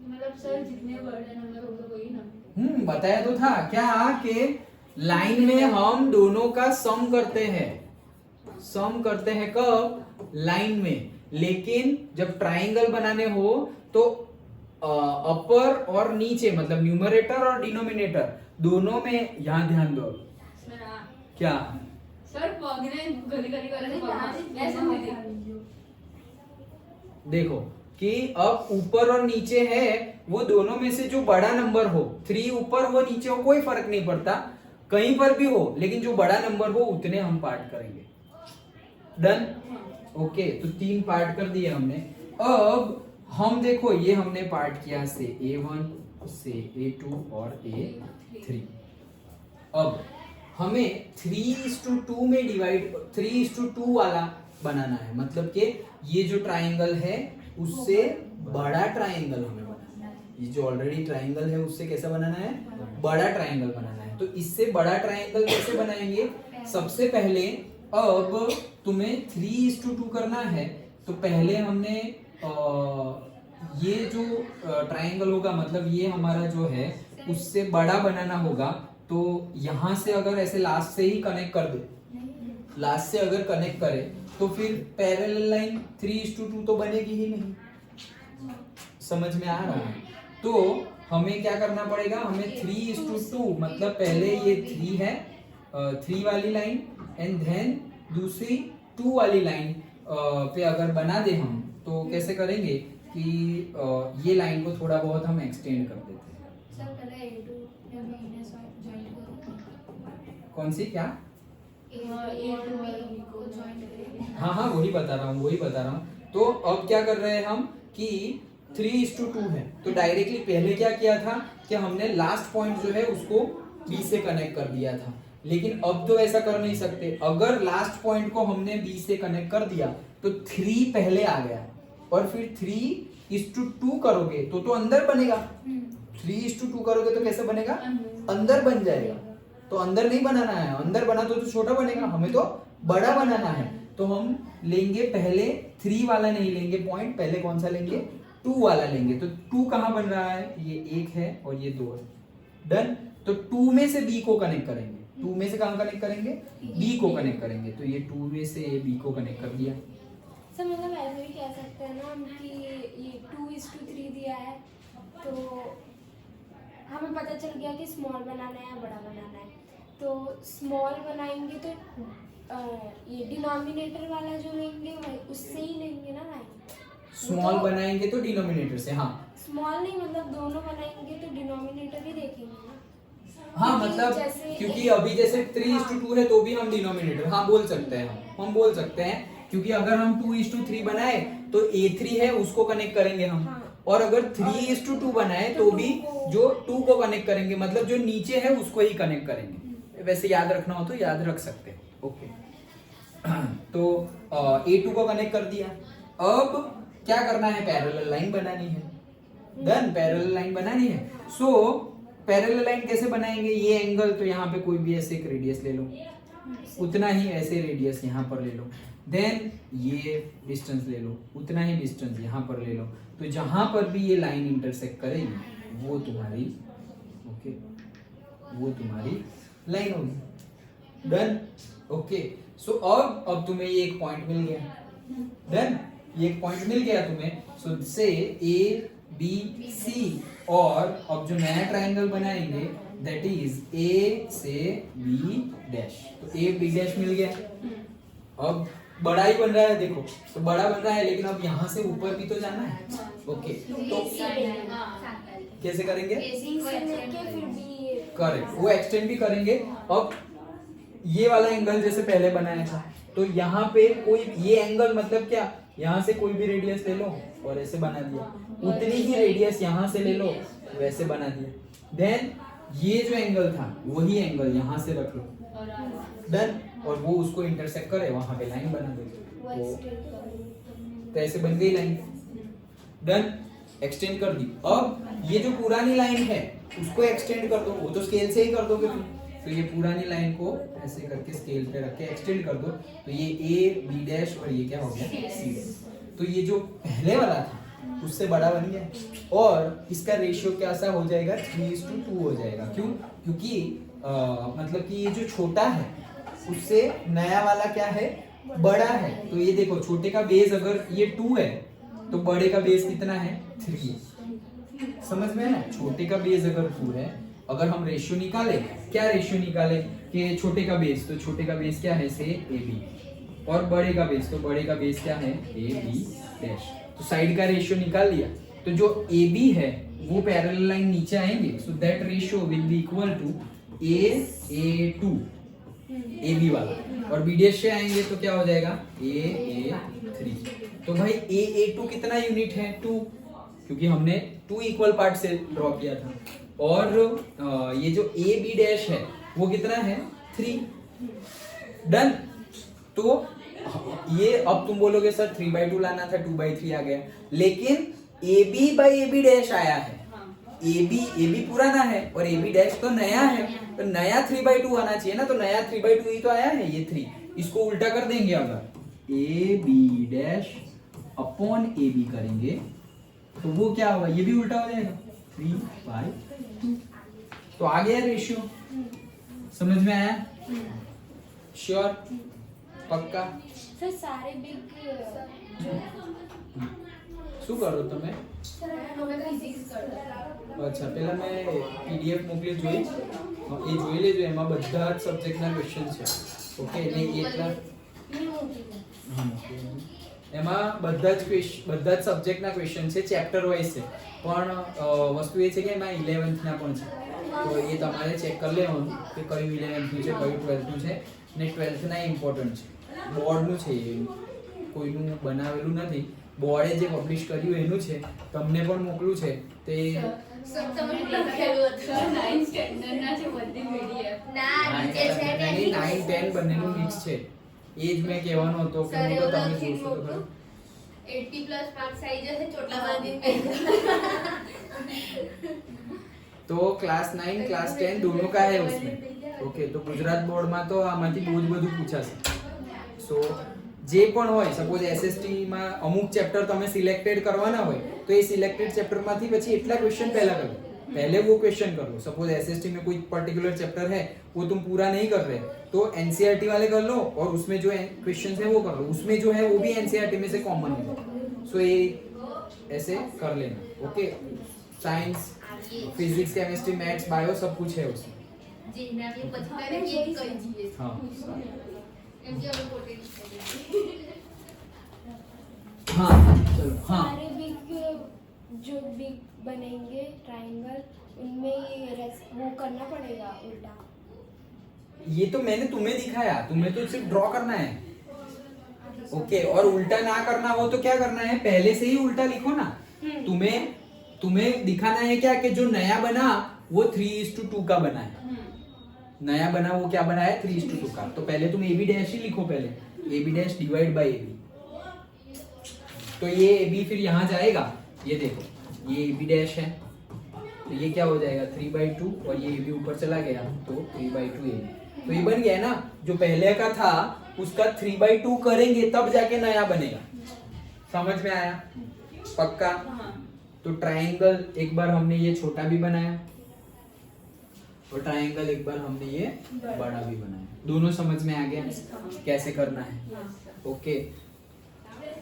मतलब सर जितने बड़े नंबर होगा वही नंबर। बताया तो था क्या कि लाइन में हम दोनों का सम करते हैं। सम करते हैं कब, लाइन में। लेकिन जब ट्रायंगल बनाने हो तो अपर और नीचे मतलब न्यूमरेटर और डिनोमिनेटर दोनों में, यहाँ ध्यान दो। क्या सर पगने गली गली करे ऐसे नहीं। देखो कि अब ऊपर और नीचे है, वो दोनों में से जो बड़ा नंबर हो, 3 ऊपर हो नीचे हो कोई फर्क नहीं पड़ता, कहीं पर भी हो, लेकिन जो बड़ा नंबर हो उतने हम पार्ट करेंगे। डन। ओके, तो 3 पार्ट कर दिए हमने। अब हम देखो ये हमने पार्ट किया से A1 से A2 और A3। अब हमें 3:2 में डिवाइड, 3:2 वाला बनाना है, मतलब कि ये जो ट्रायंगल है उससे बड़ा ट्रायंगल हमें बनाना है। ये जो ऑलरेडी ट्रायंगल है उससे कैसा बनाना है, बड़ा ट्रायंगल बनाना है। तो इससे बड़ा ट्रायंगल कैसे बनाएंगे, सबसे पहले अब तुम्हें 3:2 करना है तो पहले हमने ये जो ट्रायंगल होगा, मतलब ये हमारा जो है उससे बड़ा बनाना होगा। तो यहाँ से अगर ऐसे लास्ट से ही कनेक्ट कर दे, लास्ट से अगर कनेक्ट करे तो फिर पैरेलल लाइन 3:2 तो बनेगी ही नहीं। समझ में आ रहा है? तो हमें क्या करना पड़ेगा, हमें 3:2 मतलब पहले ये 3 है, 3 वाली लाइन एंड देन दूसरी 2 वाली लाइन पे अगर बना दे हम तो कैसे करेंगे कि ये लाइन को थोड़ा बहुत हम एक्सटेंड कर देते हैं। सर पहले A2 में माइनस ज्वाइन करो। कौन सी, क्या? A2 को ज्वाइन करेंगे। हाँ हाँ वही बता रहा हूँ। तो अब क्या कर रहे हैं हम कि 3:2 है तो डायरेक्टली पहले क्या किया था कि हमने लास्ट पॉइंट जो है उसको B से कनेक्ट कर दिया था, लेकिन अब तो ऐसा कर नहीं सकते। अगर लास्ट पॉइंट को हमने B से कनेक्ट कर दिया तो 3 पहले आ गया और फिर 3:2 करोगे तो अंदर बनेगा। 3:2 करोगे तो कैसे बनेगा, अंदर बन जाएगा। तो अंदर नहीं बनाना है, अंदर बना तो छोटा बनेगा, हमें तो बड़ा बनाना है। तो हम लेंगे पहले 3 वाला नहीं लेंगे पॉइंट, पहले कौन सा लेंगे 2 वाला लेंगे। तो 2 कहाँ बन रहा है, ये 1 है और ये 2 है, डन। तो 2 में से B को कनेक्ट करेंगे, 2 में से कहाँ कनेक्ट करेंगे, B को कनेक्ट करेंगे। तो ये 2 में से B को कनेक्ट कर दिया। सर मतलब ऐसे भी कह सकते हैं ना हम कि ये 2:3 दिया है, तो हमें पता चल गया कि स्मॉल बनाना है या बड़ा बनाना है। तो स्मॉल बनाएंगे तो ये डिनोमिनेटर वाला जो लेंगे वही उससे ही लेंगे ना लाइन। स्मॉल बनाएंगे तो डिनोमिनेटर से, हाँ स्मॉल नहीं मतलब दोनों बनाएंगे तो डिनोमिनेटर ही देखेंगे ना। हाँ क्योंकि मतलब जैसे- क्योंकि अभी जैसे 3:2 है तो भी हम डिनोमिनेटर हाँ बोल सकते हैं, हम बोल सकते हैं, क्योंकि अगर हम 2:3 बनाए तो A3 है उसको कनेक्ट करेंगे हम, हाँ। और अगर 3:2 बनाए तो भी जो 2 को कनेक्ट करेंगे, मतलब जो नीचे है उसको ही कनेक्ट करेंगे। वैसे याद रखना हो तो याद रख सकते हैं, ओके। तो A2 को कनेक्ट कर दिया। अब क्या करना है, पैरेलल लाइन बनानी है, डन, पैरेलल लाइन बनानी है। सो पैरेलल लाइन कैसे बनाएंगे, ये एंगल तो यहाँ पे कोई भी ऐसे एक रेडियस ले लो, उतना ही ऐसे रेडियस यहाँ पर ले लो, देन ये डिस्टेंस ले लो, उतना ही डिस्टेंस यहाँ पर ले लो। तो जहां पर भी ये लाइन इंटरसेक्ट करेगी वो तुम्हारी, ओके, वो तुम्हारी लाइन होगी, डन, ओके। सो अब तुम्हें ये एक पॉइंट मिल गया, डन, ये एक पॉइंट मिल गया तुम्हें। सो से A B C, और अब जो नया ट्रायंगल बनाएंगे दैट इज A से B डैश, तो A B डैश मिल गया। अब बड़ा ही बन रहा है, देखो तो बड़ा बन रहा है, लेकिन अब यहाँ से ऊपर भी तो जाना है, ओके। तो कैसे करेंगे, C से लेके फिर B करेक्ट, वो एक्सटेंड भी करेंगे। अब ये वाला एंगल जैसे पहले बनाया था, तो यहाँ पे कोई ये एंगल मतलब क्या, यहाँ से कोई भी रेडियस ले लो और ऐसे बना दिया, उतनी ही रेडियस यहाँ से ले लो वैसे बना दिया। देन ये जो एंगल था वही एंगल यहाँ से रख लो, डन, और वो उसको इंटरसेक्ट करे, वहां पे लाइन बना दे, तो ऐसे बन गई लाइन, डन, एक्सटेंड कर दी। अब ये जो पुरानी लाइन है उसको एक्सटेंड कर दो, वो तो स्केल से ही कर दोगे तुम, तो ये पुरानी लाइन को ऐसे करके स्केल पे रख के एक्सटेंड कर दो, तो ये A B डैश और ये क्या हो गया C डैश। तो ये जो पहले वाला था उससे बड़ा बन गया, और इसका रेशियो कैसा हो जाएगा, 3:2 हो जाएगा। क्यों, क्योंकि मतलब कि ये जो छोटा है उससे नया वाला क्या है, बड़ा है। तो ये देखो छोटे का बेस अगर ये 2 है तो बड़े का बेस कितना है, 3। समझ में है ना, छोटे का बेस अगर 2 है, अगर हम रेशियो निकालें, क्या रेशियो निकालें कि छोटे का बेस, तो छोटे का बेस क्या है से AB, और बड़े का बेस, तो बड़े का बेस क्या है AB डैश। तो साइड का रेशियो निकाल लिया, तो जो AB है वो पैरेलल लाइन नीचे आएंगे, so that ratio will be equal to A2 AB वाला, और B डैश से आएंगे तो क्या हो जाएगा AA3। तो भाई AA2 कितना यूनिट है, 2, क्योंकि हमने 2 इक्वल पार्ट से ड्रॉ किया था, और ये जो AB डैश है वो कितना है 3, डन। तो ये अब तुम बोलोगे सर 3/2 लाना था, 2/3 आ गया, लेकिन AB/AB डैश आया है, AB पुराना है और AB डैश तो नया है, तो नया 3/2 आना चाहिए ना, तो नया 3/2 ही तो आया है ये 3, इसको उल्टा कर देंगे, अगर AB डैश अपॉन AB करेंगे तो वो क्या होगा, ये भी उल्टा हो जाएगा 3/2। तो आ गया रेशियो, समझ में आया, श्योर, पक्का। सर सारे बिग શું કરો તમે, અચ્છા પહેલા મેં PDF મોકલી જોઈ, એ જોઈ લેજો, એમાં બધા જ સબ્જેક્ટના ક્વેશ્ચન છે, ઓકે, એટલે એટલા એમાં બધા જ સબ્જેક્ટના ક્વેશ્ચન છે, ચેપ્ટર વાઇઝ છે, પણ વસ્તુ એ છે કે એમાં 11th ના પણ છે, તો એ તમારે ચેક કરી લેવાનું કે કયું 11th નું છે, કયું 12th નું છે, ને 12th ના ઇમ્પોર્ટન્ટ છે, બોર્ડનું છે, એ કોઈનું બનાવેલું નથી, બોર્ડે જે પબ્લિશ કર્યું એનું છે, તમને પણ મોકલું છે, તે 9-10 બંનેનું મિક્સ છે, એ જ મેં કહેવાનો હતો કે હું તો તમે જોશો તો ખરું, 80+ માર્ક્સ આવી જશે ચોટલા બાંધી तो क्लास 9 क्लास 10 दोनों का है उसमें, ઓકે, તો ગુજરાત બોર્ડમાં તો આમાંથી બહુ જ બધું પૂછાશે. સો જે પણ હોય, સપોઝ એસએસટી માં અમુક ચેપ્ટર તમે સિલેક્ટેડ કરવાના હોય તો એ સિલેક્ટેડ ચેપ્ટર માંથી પછી એટલા क्वेश्चन पहला कर लो, पहले वो क्वेश्चन कर लो. सपोज एसएसटी में कोई पर्टिकुलर चैप्टर है वो तुम पूरा नहीं कर रहे तो एनसीईआरटी वाले कर लो और उसमें जो क्वेश्चन है वो कर लो, उसमें जो है वो भी एनसीईआरटी में से कॉमन है. सो ये ऐसे कर लेना. Okay, science, physics, chemistry, maths, bio सब कुछ है उसमें. जी मैं अभी बचपन में यही कर दीजिए हाँ. एमजी अभी पोटे हाँ चलो. हाँ सारे बिग जो बिग बनेंगे ट्रायंगल उनमें ये वो करना पड़ेगा उल्टा. ये तो मैंने तुम्हें दिखाया, तुम्हें तो सिर्फ ड्रॉ करना है. ओके, और उल्टा ना करना हो तो क्या करना है, पहले से ही उल्टा लिखो ना. तुम्हें दिखाना है क्या कि जो नया बना वो 3:2 का बना है. नया बना वो क्या बना है, 3:2 का. तो पहले तुम AB डैश ही लिखो, पहले AB dash divide by AB. तो ये AB फिर यहाँ जाएगा, ये देखो ये AB डैश है तो ये क्या हो जाएगा 3/2 और ये AB ऊपर चला गया तो 3/2 AB. तो ये बन गया ना, जो पहले का था उसका 3/2 करेंगे तब जाके नया बनेगा. समझ में आया? पक्का? तो ट्रायंगल एक बार हमने ये छोटा भी बनाया और ट्रायंगल एक बार हमने ये बड़ा भी बनाया. दोनों समझ में आ गया कैसे करना है? ओके,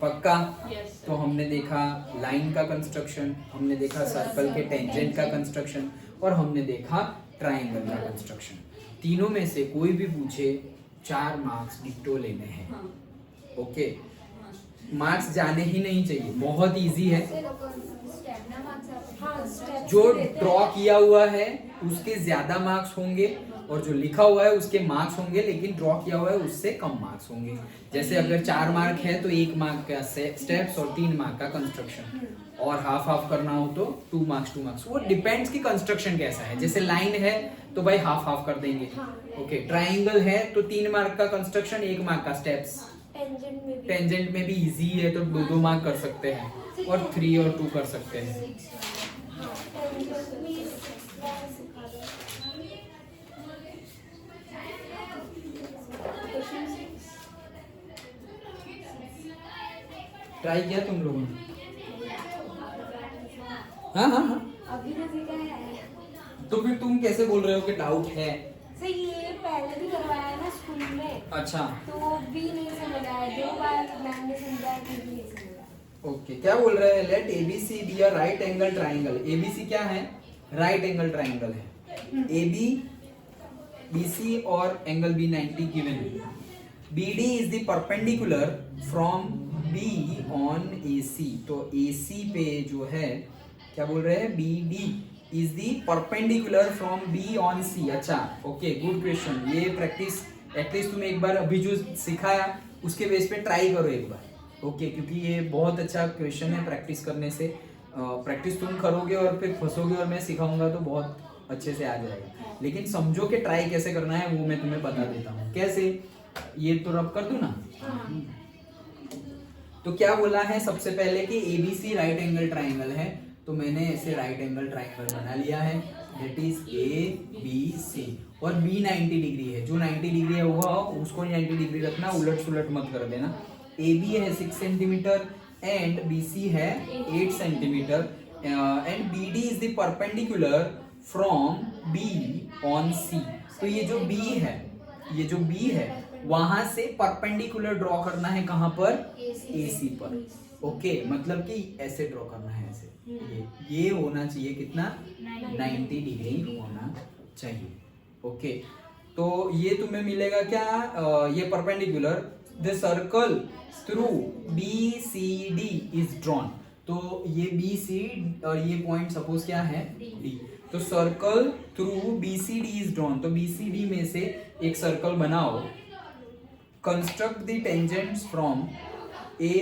पक्का? तो हमने देखा लाइन का कंस्ट्रक्शन, हमने देखा सर्कल के टेंजेंट का कंस्ट्रक्शन और हमने देखा ट्रायंगल का कंस्ट्रक्शन. तीनों में से कोई भी पूछे 4 मार्क्स डिट्टो लेने हैं. ओके, मार्क्स जाने ही नहीं चाहिए, बहुत इजी है. स्टेपना मार्क्स हाँ, steps जो देते हैं. ड्रॉ किया हुआ है उसके ज्यादा मार्क्स होंगे और जो लिखा हुआ है उसके मार्क्स होंगे, लेकिन ड्रॉ किया हुआ है उससे कम मार्क्स होंगे. जैसे अगर 4 मार्क है तो 1 मार्क का स्टेप्स और 3 मार्क का कंस्ट्रक्शन, और हाफ हाफ करना हो तो 2 मार्क्स. वो डिपेंड्स कि कंस्ट्रक्शन कैसा है. जैसे लाइन है तो भाई हाफ हाफ कर देंगे. ओके, ट्रायंगल है तो 3 मार्क का कंस्ट्रक्शन, 1 मार्क का स्टेप्स. टेंजेंट में भी इजी है तो 2 मार्क कर सकते हैं और 3 और 2 कर सकते हैं. ट्राई किया तुम लोगों ने? हाँ हाँ हाँ. अभी तो सीखा है. तो फिर तुम कैसे बोल रहे हो कि डाउट है? सर ये पहले भी करवाया है ना स्कूल में, अच्छा, तो भी नहीं समझ आया. 2 बार मैम ने समझाया फिर भी नहीं समझ आया. ओके. क्या बोल रहे हैं? Let ABC be a right angle triangle. ABC क्या है? राइट एंगल ट्राइंगल है. AB BC और एंगल B 90 गिवन है. BD is the perpendicular from B on AC. तो AC पे जो है क्या बोल रहे हैं, BD is the perpendicular from B on C. अच्छा, ओके, गुड क्वेश्चन. ये प्रैक्टिस एटलीस्ट तुम एक बार अभी जो सिखाया उसके बेस पे ट्राई करो एक बार. ओके, क्योंकि ये बहुत अच्छा क्वेश्चन है. प्रैक्टिस करने से प्रैक्टिस तुम करोगे और फिर फंसोगे और मैं सिखाऊंगा तो बहुत अच्छे से आ जाएगा. लेकिन समझो कि ट्राई कैसे करना है वो मैं तुम्हें बता देता हूँ. कैसे, ये तो रब कर दूं ना. तो क्या बोला है सबसे पहले कि ABC राइट एंगल ट्राइंगल है, तो मैंने ऐसे राइट एंगल ट्राइंगल बना लिया है. दैट इज ABC और B 90 डिग्री है. जो 90 डिग्री होगा उसको 90 डिग्री रखना, उलट सुलट मत कर देना. AB है 6 सेंटीमीटर एंड BC है 8 centimetre and BD is the perpendicular from B on C. तो ये जो B है वहां से परपेंडिकुलर ड्रॉ करना है. कहां पर? AC पर. ओके, मतलब कि ऐसे ड्रॉ करना है. ऐसे ये होना चाहिए कितना, 90 डिग्री होना चाहिए. ओके, तो ये तुम्हें मिलेगा क्या, ये perpendicular the circle through BCD is drawn. तो ये BC और ये पॉइंट सपोज क्या है, D. तो circle through BCD is drawn. तो BCD में से एक सर्कल बनाओ. Construct the tangents from A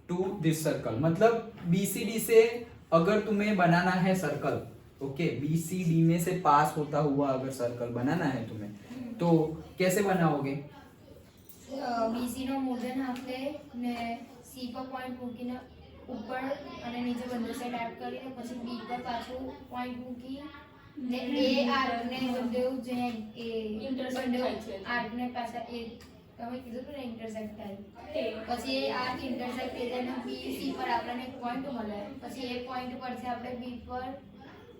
to this circle. मतलब BCD से अगर तुम्हें बनाना है सर्कल, ओके, BCD में से पास होता हुआ अगर सर्कल बनाना है तुम्हें, तो कैसे बनाओगे? BC નો more than half લે ને C પર પોઈન્ટ મૂકીને ઉપર અને નીચે બંને સાઈડ ટાઈપ કરીને પછી B પર પાછું પોઈન્ટ મૂકી ને એ આર્ક ને બંને જે એ Intersect બંને થાય છે. આર્ક ને પાછા એ તમે કીધું ને ઇન્ટરસેક્ટ થાય પછી એ આર્ક ઇન્ટરસેક્ટ થઈ જાય ને બી સી પર આપણને એક પોઈન્ટ મળે પછી એ પોઈન્ટ પરથી આપણે બી પર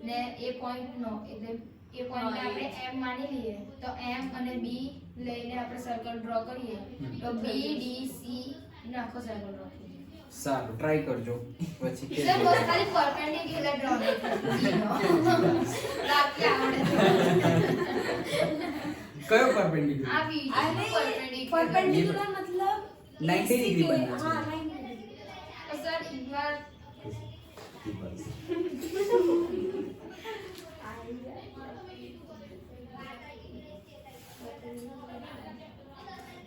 ને એ પોઈન્ટ નો એટલે એ પોઈન્ટને આપણે એમ માની લઈએ તો એમ અને બી લઈને આપણે સર્કલ ડ્રો કરીએ તો બી ડી સી નો આખો સર્કલ ડ્રો થઈ જાય. સારું ટ્રાય કરજો પછી કે સર બસ ખાલી પરપેન્ડિક્યુલર ડ્રો નહીં બાકી આવડે કયો પરપેન્ડિક્યુલર આ બી પરપેન્ડિક્યુલર परपेंडिकुलर मतलब 90 डिग्री के- बनना हाँ चाहिए। 90 डिग्री तो सर एक बार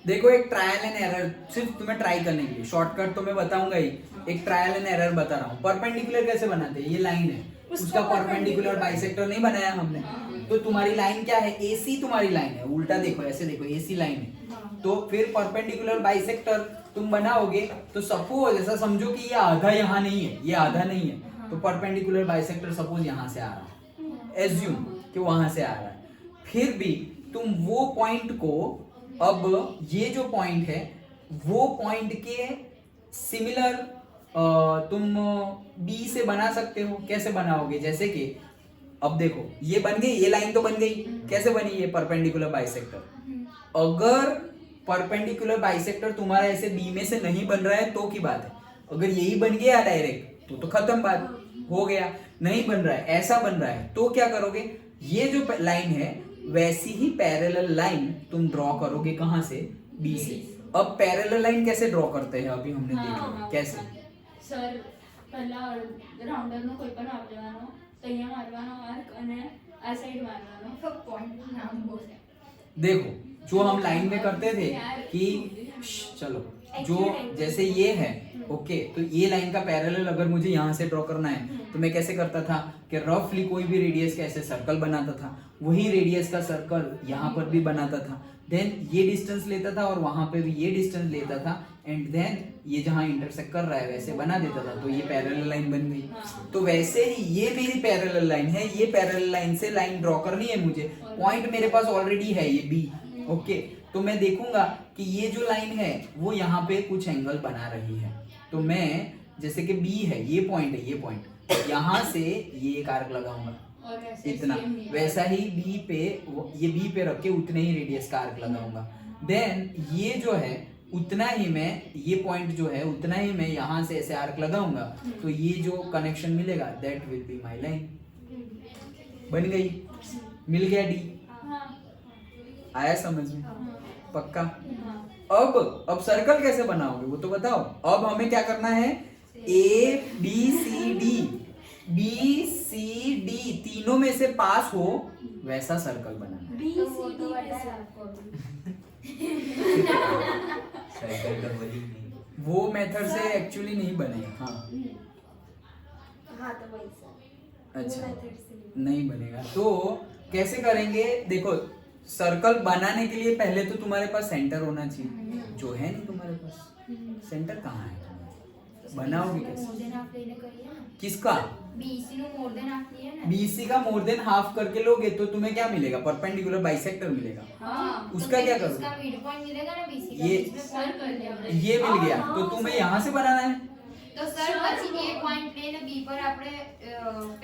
देखो एक ट्रायल एंड एरर सिर्फ तुम्हें ट्राई करने के लिए शॉर्टकट तो मैं बताऊंगा ही एक ट्रायल एंड एरर बता रहा हूँ परपेंडिकुलर कैसे बनाते हैं ये लाइन है उसका परपेंडिकुलर बाइसेक्टर नहीं बनाया हमने तो तुम्हारी लाइन क्या है एसी तुम्हारी लाइन है उल्टा देखो ऐसे देखो एसी लाइन है तो फिर परपेंडिकुलर बाइसेक्टर तुम बनाओगे तो सपोज ऐसा समझो कि ये आधा यहाँ नहीं है ये आधा नहीं है तो परपेंडिकुलर बाइसेक्टर सपोज यहाँ से आ रहा है एज्यूम कि वहां से आ रहा है फिर भी तुम वो पॉइंट को अब ये जो पॉइंट है वो पॉइंट के सिमिलर तुम बी से बना सकते हो कैसे बनाओगे जैसे कि अब देखो ये बन गई ये लाइन तो बन गई कैसे बनी ये परपेंडिकुलर बाइसेक्टर अगर परपेंडिकुलर बाइसेक्टर तुम्हारा ऐसे बी में से नहीं बन रहा है तो की बात है अगर यही बन गया डायरेक्ट तो खत्म बात हो गया नहीं बन रहा है ऐसा बन रहा है तो क्या करोगे ये जो लाइन है वैसी ही पैरेलल लाइन तुम ड्रॉ करोगे कहां से बी से अब पैरेलल लाइन कैसे ड्रॉ करते हैं अभी हमने देख लिया कैसे સર પહેલા રાઉન્ડરનો કોઈ પણ માપ લેવાનો તો અહીંયા મારવાનો આર્ક અને આ સાઈડ મારવાનો पॉइंट नाम बोल देखो जो हम लाइन में करते थे कि चलो जो जैसे ये है ओके तो ये लाइन का पैरेलल अगर मुझे यहाँ से ड्रॉ करना है तो मैं कैसे करता था कि रफली कोई भी रेडियस का ऐसे सर्कल बनाता था वही रेडियस का सर्कल यहाँ पर भी बनाता था देन ये डिस्टेंस लेता था और वहां पे भी ये डिस्टेंस लेता था एंड देन ये जहाँ इंटरसेक्ट कर रहा है वैसे बना देता था तो ये पैरेलल लाइन बन गई तो वैसे ही ये मेरी पैरेलल लाइन है ये पैरेलल लाइन से लाइन ड्रॉ करनी है मुझे पॉइंट मेरे पास ऑलरेडी है ये बी ओके तो मैं देखूंगा कि ये जो लाइन है वो यहाँ पे कुछ एंगल बना रही है तो मैं जैसे कि बी है ये पॉइंट यहाँ से ये एक आर्क लगाऊंगा और ऐसे इतना same ही है। वैसा ही बी पे ये बी पे रख के उतने ही रेडियस का आर्क लगाऊंगा देन ये जो है उतना ही मैं ये पॉइंट जो है उतना ही मैं यहाँ से ऐसे आर्क लगाऊंगा तो ये जो कनेक्शन मिलेगा that will be my line बन गई मिल गया डी हाँ आया समझ में पक्का हाँ अब सर्कल कैसे बनाओगे वो तो बताओ अब हमें क्या करना है ए बी सी डी तीनों में से पास हो वैसा सर्कल बनाना बी तो वो सी तो डी बताया कैसे आपको वो मेथड से एक्चुअली नहीं बनेगा हाँ हाँ तो वही सर अच्छा वो method से नहीं। नहीं बनेगा तो कैसे करेंगे देखो सर्कल बनाने के लिए पहले तो तुम्हारे पास सेंटर होना चाहिए जो है नहीं तुम्हारे पास सेंटर कहाँ है बनाओगे कैसे मोर देन हाफ लेने करिए ना किसका BC no more than half लिए ना बीसी का मोर देन हाफ करके लोगे तो तुम्हें क्या मिलेगा परपेंडिकुलर बाइसेक्टर मिलेगा हाँ उसका क्या करोगे उसका मिड पॉइंट मिलेगा ना बीसी का ये- बीच में सर point कर लिया मिलेगा। हमने। ये मिल गया तो तुम्हें यहाँ से बनाना है तो सर પછી એ પોઈન્ટ લઈને બી પર આપણે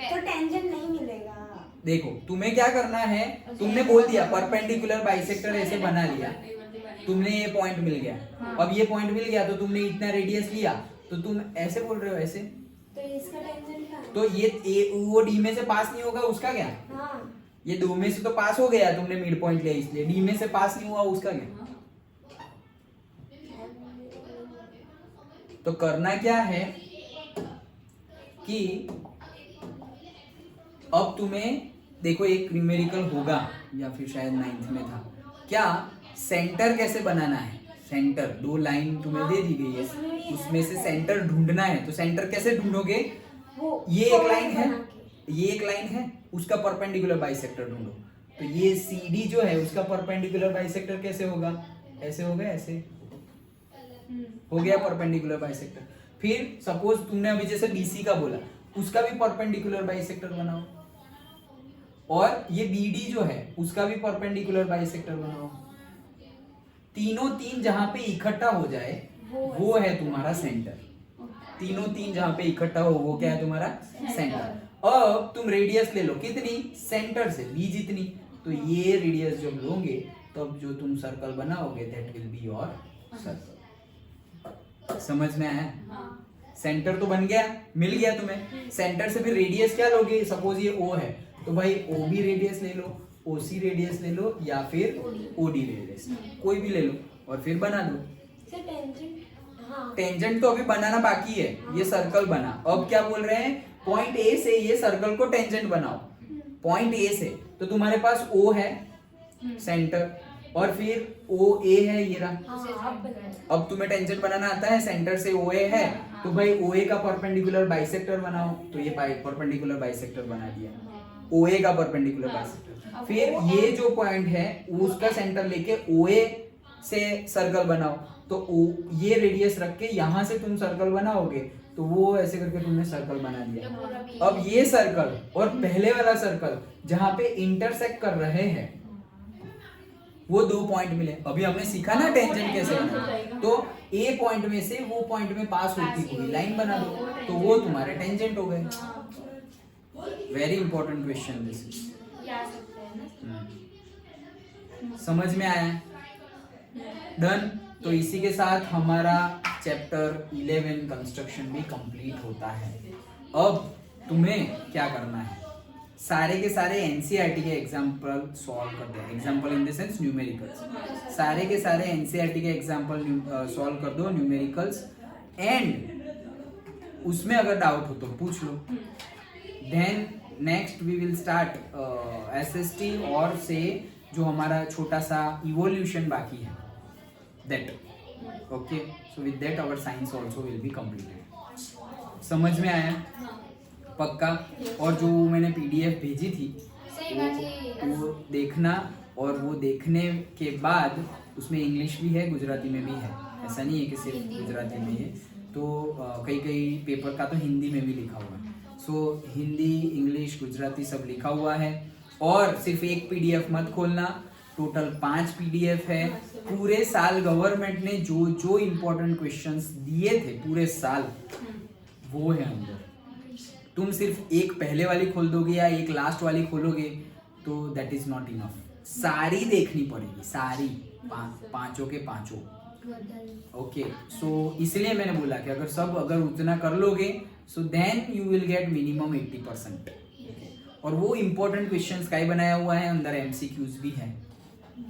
तो टेंजेंट नहीं मिलेगा देखो तुम्हें क्या करना है तुमने बोल दिया परपेंडिकुलर बाइसेक्टर ऐसे बना लिया तुमने ये पॉइंट मिल गया अब ये पॉइंट मिल गया तो तुमने इतना रेडियस लिया तो तुम ऐसे बोल रहे हो ऐसे तो इसका टेंजेंट कहाँ है? तो ये वो डी में से पास नहीं होगा उसका क्या हाँ ये दो में से तो पास हो गया तुमने मिड पॉइंट लिया इसलिए डी में से पास नहीं हुआ उसका क्या तो करना क्या है कि अब तुम्हें देखो एक न्यूमेरिकल होगा या फिर शायद 9th में था क्या सेंटर कैसे बनाना है सेंटर दो लाइन तुम्हें दे दी गई है उसमें से सेंटर ढूंढना है तो सेंटर कैसे ढूंढोगे वो ये एक forward लाइन है बना के। ये एक लाइन है उसका परपेंडिकुलर बाइसेक्टर ढूंढो तो ये CD जो है उसका परपेंडिकुलर बाइसेक्टर कैसे होगा ऐसे होगा ऐसे हो गया परपेंडिकुलर बाइसेक्टर फिर सपोज तुमने अभी जैसे BC का बोला उसका भी परपेंडिकुलर बाइसेक्टर बनाओ और ये BD जो है उसका भी परपेंडिकुलर बाइसेक्टर बनाओ। तीनों तीन जहां पे इकट्ठा हो जाए वो है तुम्हारा सेंटर। तीनों तीन जहां पे इकट्ठा हो वो क्या है तुम्हारा सेंटर। अब तुम रेडियस ले लो कितनी, सेंटर से b जितनी, तो ये रेडियस जब लोगे तब जो तुम सर्कल बनाओगे that will be your circle. समझ में आया? सेंटर तो बन गया, मिल गया तुम्हें। सेंटर से फिर रेडियस क्या लोगे, सपोज ये O है तो भाई OB रेडियस ले लो, OC रेडियस ले लो या फिर OD रेडियस, कोई भी ले लो और फिर बना दो। सर टेंजेंट, हाँ टेंजेंट तो अभी बनाना बाकी है, ये सर्कल बना। अब क्या बोल रहे हैं, पॉइंट A से ये सर्कल को टेंजेंट बनाओ। पॉइंट A से तो तुम्हारे पास O है सेंटर और फिर OA है ये रहा। हाँ अब बनाए। अब तुम्हें टेंजेंट बनाना आता है, सेंटर से OA है तो भाई OA का परपेंडिकुलर बाइसेक्टर बनाओ, तो ये परपेंडिकुलर बाइसेक्टर बना दिया। OA का परपेंडिकुलर बाइसेक्टर, फिर ये जो पॉइंट है उसका सेंटर लेके OA से सर्कल बनाओ, तो ये रेडियस रख के यहां से तुम सर्कल बनाओगे तो वो ऐसे करके तुमने सर्कल बना दिया। अब ये सर्कल और पहले वाला सर्कल जहां पे इंटरसेक्ट कर रहे हैं वो दो पॉइंट मिले। अभी हमने सीखा ना टेंजेंट कैसे बनाना, तो A पॉइंट में से वो पॉइंट में पास होती हुई लाइन बना दो तो वो तुम्हारे टेंजेंट हो गए। Very important question this is. समझ में आया? डन। तो इसी के साथ हमारा चैप्टर 11 कंस्ट्रक्शन भी कंप्लीट होता है। अब तुम्हें क्या करना है, सारे के सारे NCERT के एग्जाम्पल सॉल्व करते हैं। Example in the sense numericals, सारे के सारे NCERT के एग्जाम्पल सॉल्व कर दो न्यूमेरिकल्स, एंड उसमें अगर डाउट हो तो पूछ लो। Then next we will start SST और से जो हमारा छोटा सा इवोल्यूशन बाकी है that. Okay, so with that our science also will be completed. समझ में आया? पक्का? और जो मैंने PDF भेजी थी वो देखना, और वो देखने के बाद उसमें इंग्लिश भी है गुजराती में भी है, ऐसा नहीं है कि सिर्फ गुजराती में है। तो कई कई पेपर का तो हिंदी में भी लिखा हुआ है। सो हिंदी, इंग्लिश, गुजराती सब लिखा हुआ है। और सिर्फ एक PDF मत खोलना, टोटल 5 PDF है। पूरे साल गवर्नमेंट ने जो जो इम्पोर्टेंट क्वेश्चंस दिए थे पूरे साल वो है अंदर। तुम सिर्फ एक पहले वाली खोल दोगे या एक लास्ट वाली खोलोगे तो दैट इज नॉट इनफ, सारी देखनी पड़ेगी, सारी पांचों के पांचों। ओके, सो इसलिए मैंने बोला कि अगर उतना कर लोगे so then you will get minimum 80%। और वो इम्पोर्टेंट क्वेश्चंस का ही बनाया हुआ है, अंदर MCQs भी है।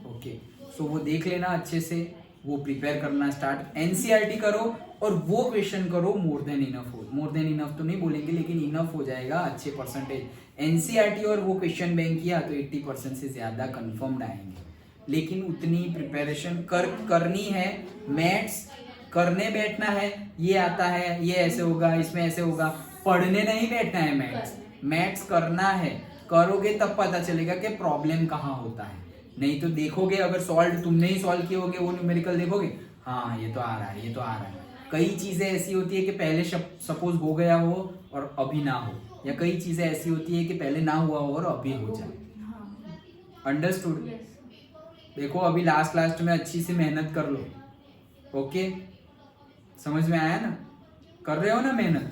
ओके, सो वो देख लेना अच्छे से, वो प्रिपेयर करना स्टार्ट। NCERT करो और वो क्वेश्चन करो, मोर देन इनफ हो। मोर देन इनफ तो नहीं बोलेंगे लेकिन इनफ हो जाएगा, अच्छे परसेंटेज। NCERT और वो क्वेश्चन बैंक किया तो 80% से ज्यादा कंफर्म्ड आएंगे। लेकिन उतनी प्रिपरेशन करनी है। मैथ्स करने बैठना है, ये आता है, ये ऐसे होगा, इसमें ऐसे होगा, पढ़ने नहीं बैठना है। मैथ्स करना है, करोगे तब पता चलेगा कि प्रॉब्लम कहाँ होता है। नहीं तो देखोगे, अगर सॉल्व तुमने ही सॉल्व किए होगे वो न्यूमेरिकल देखोगे, हाँ ये तो आ रहा है, ये तो आ रहा है। कई चीजें ऐसी होती है कि पहले सपोज हो गया हो और अभी ना हो, या कई चीजें ऐसी होती है कि पहले ना हुआ हो और अभी हो जाए। अंडरस्टूड? देखो अभी लास्ट में अच्छी सी मेहनत कर लो। ओके, समझ में आया ना? कर रहे हो ना मेहनत?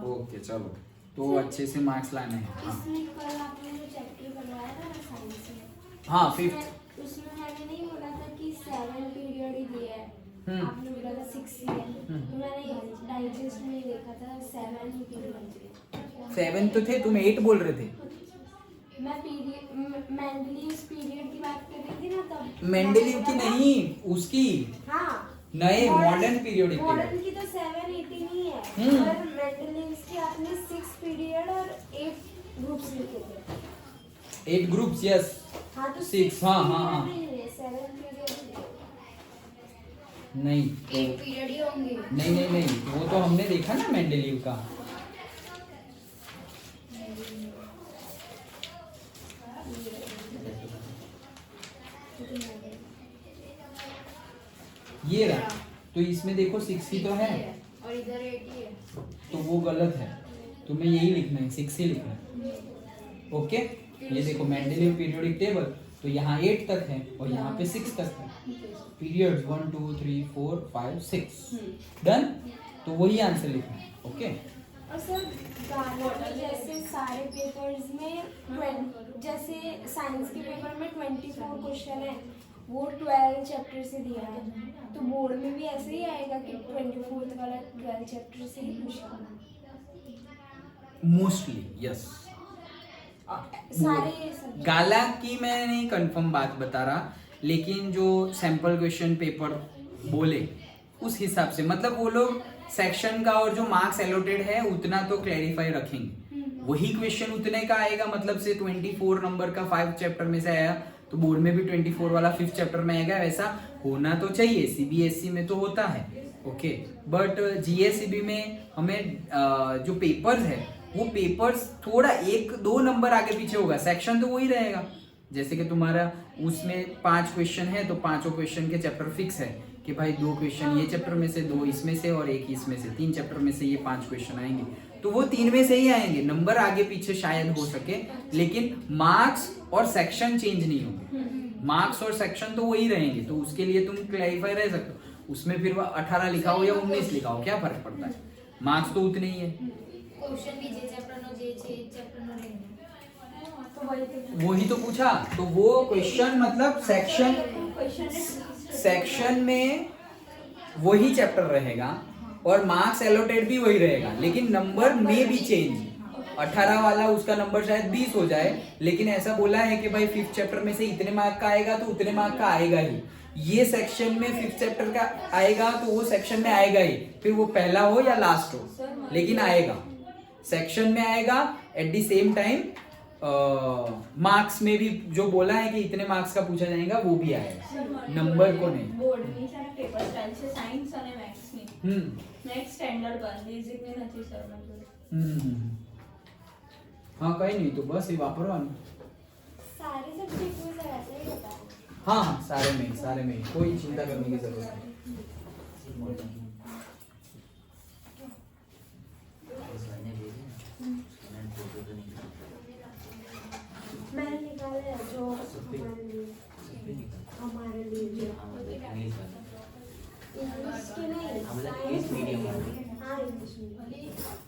ओके, चलो तो अच्छे से मार्क्स लाने हैं। इसमें कल आपने जो चैप्टर बनवाया था ना साइंस में, हाँ 5th, उसमें मैंने नहीं बोला था कि 7 पीरियड ही दिया है, आपने बोला था 6 ही है। तो मैंने डाइजेस्ट में देखा था 7 ही पीरियड दिए। 7 तो थे, तुम 8 बोल रहे थे। मैं मेंडलीव पीरियड की बात कर रही थी ना तब। मेंडलीव की नहीं, उसकी हाँ, नए मॉडर्न पीरियोडिक मॉडर्न टेबल। की तो 7 18 ही है, पर मेंडलीव की आपने 6 पीरियड और 8 ग्रुप्स लिखे थे। 8 ग्रुप्स, यस। हाँ तो 6, हाँ हाँ हाँ। 7 पीरियड नहीं एक पीरियड ही होंगे। नहीं, वो तो हमने देखा ना मेंडलीव का। ये रहा, तो इसमें देखो 6 ही तो है और इधर 8 ही है। तो वो गलत है, तुम्हें यही लिखना है, 6 ही लिखना है। ओके, ये देखो मेंडेलीव पीरियोडिक टेबल, तो यहाँ 8 तक है और यहाँ पे 6 तक है। Periods 1 2 3 4 5 6 done. तो वही आंसर लिखना है। ओके और सर बाकी जैसे सारे पेपर्स में जैसे साइंस के पेपर में 24 क्वेश्चन है, वो 12 चैप्टर से दिया है, तो बोर्ड में भी ऐसे ही आएगा कि 24th वाला 12 चैप्टर से ही पूछा। Mostly yes. सारे सब गाला की मैं नहीं कंफर्म बात बता रहा, लेकिन जो सैंपल क्वेश्चन पेपर बोले उस हिसाब से, मतलब वो लोग सेक्शन का और जो मार्क्स एलोटेड है उतना तो क्लैरिफाई रखेंगे। वही क्वेश्चन उतने का आएगा, मतलब से 24 नंबर का 5 चैप्टर में से आया तो बोर्ड में भी 24 वाला 5th चैप्टर में आएगा। वैसा होना तो चाहिए, सीबीएसई में तो होता है। ओके, बट जीएसईबी में हमें जो पेपर्स है वो पेपर्स थोड़ा 1-2 नंबर आगे पीछे होगा, सेक्शन तो वही रहेगा। जैसे कि तुम्हारा उसमें 5 क्वेश्चन है तो 5 क्वेश्चन के चैप्टर फिक्स है कि भाई 2 क्वेश्चन ये चैप्टर में से, 2 इसमें से और 1 इसमें से, 3 चैप्टर में से ये 5 क्वेश्चन आएंगे, तो वो 3 में से ही आएंगे। नंबर आगे पीछे शायद हो सके, लेकिन मार्क्स और सेक्शन चेंज नहीं होंगे। मार्क्स और सेक्शन तो वही रहेंगे, तो उसके लिए तुम क्लैरिफाई रह सकते हो। उसमें फिर 18 लिखा हो या 19 लिखा हो, क्या फर्क पड़ता है, मार्क्स तो उतने ही है। क्वेश्चन भी जे चैप्टर नो जे चैप्टर नो रहेंगे, तो वही तो पूछा, तो वो क्वेश्चन मतलब सेक्शन में वही चैप्टर रहेगा और मार्क्स एलोटेड भी वही रहेगा, लेकिन नंबर में भी चेंज। 18 वाला उसका नंबर शायद 20 हो जाए, लेकिन ऐसा बोला है कि भाई 5th चैप्टर में से इतने मार्क का आएगा तो उतने मार्क का आएगा ही। ये सेक्शन में 5th चैप्टर का आएगा तो वो सेक्शन में आएगा ही, फिर वो पहला हो या लास्ट हो, लेकिन आएगा। सेक्शन में आएगा at the same time. Marks में भी जो बोला है कि इतने मार्क्स का पूछा जाएगा वो भी आएगा, नंबर को नहीं। બોર્ડ ની છે ને પેપર સ્ટાઇલ છે સાયન્સ અને મેથ્સ ની નેક્સ્ટ સ્ટેન્ડર્ડ પર બેઝિક ની નથી સર મને हाँ कहीं नहीं, तो बस ये वापरवाનું। सारे सब्जेक्ट में सर ऐसा ही होता है। हाँ हाँ, सारे में कोई चिंता करने की जरूरत नहीं। मैंने निकाला है जो हमारे लिए जो इंग्लिश के नहीं, इंग्लिश मीडियम हाँ इंग्लिश मीडियम।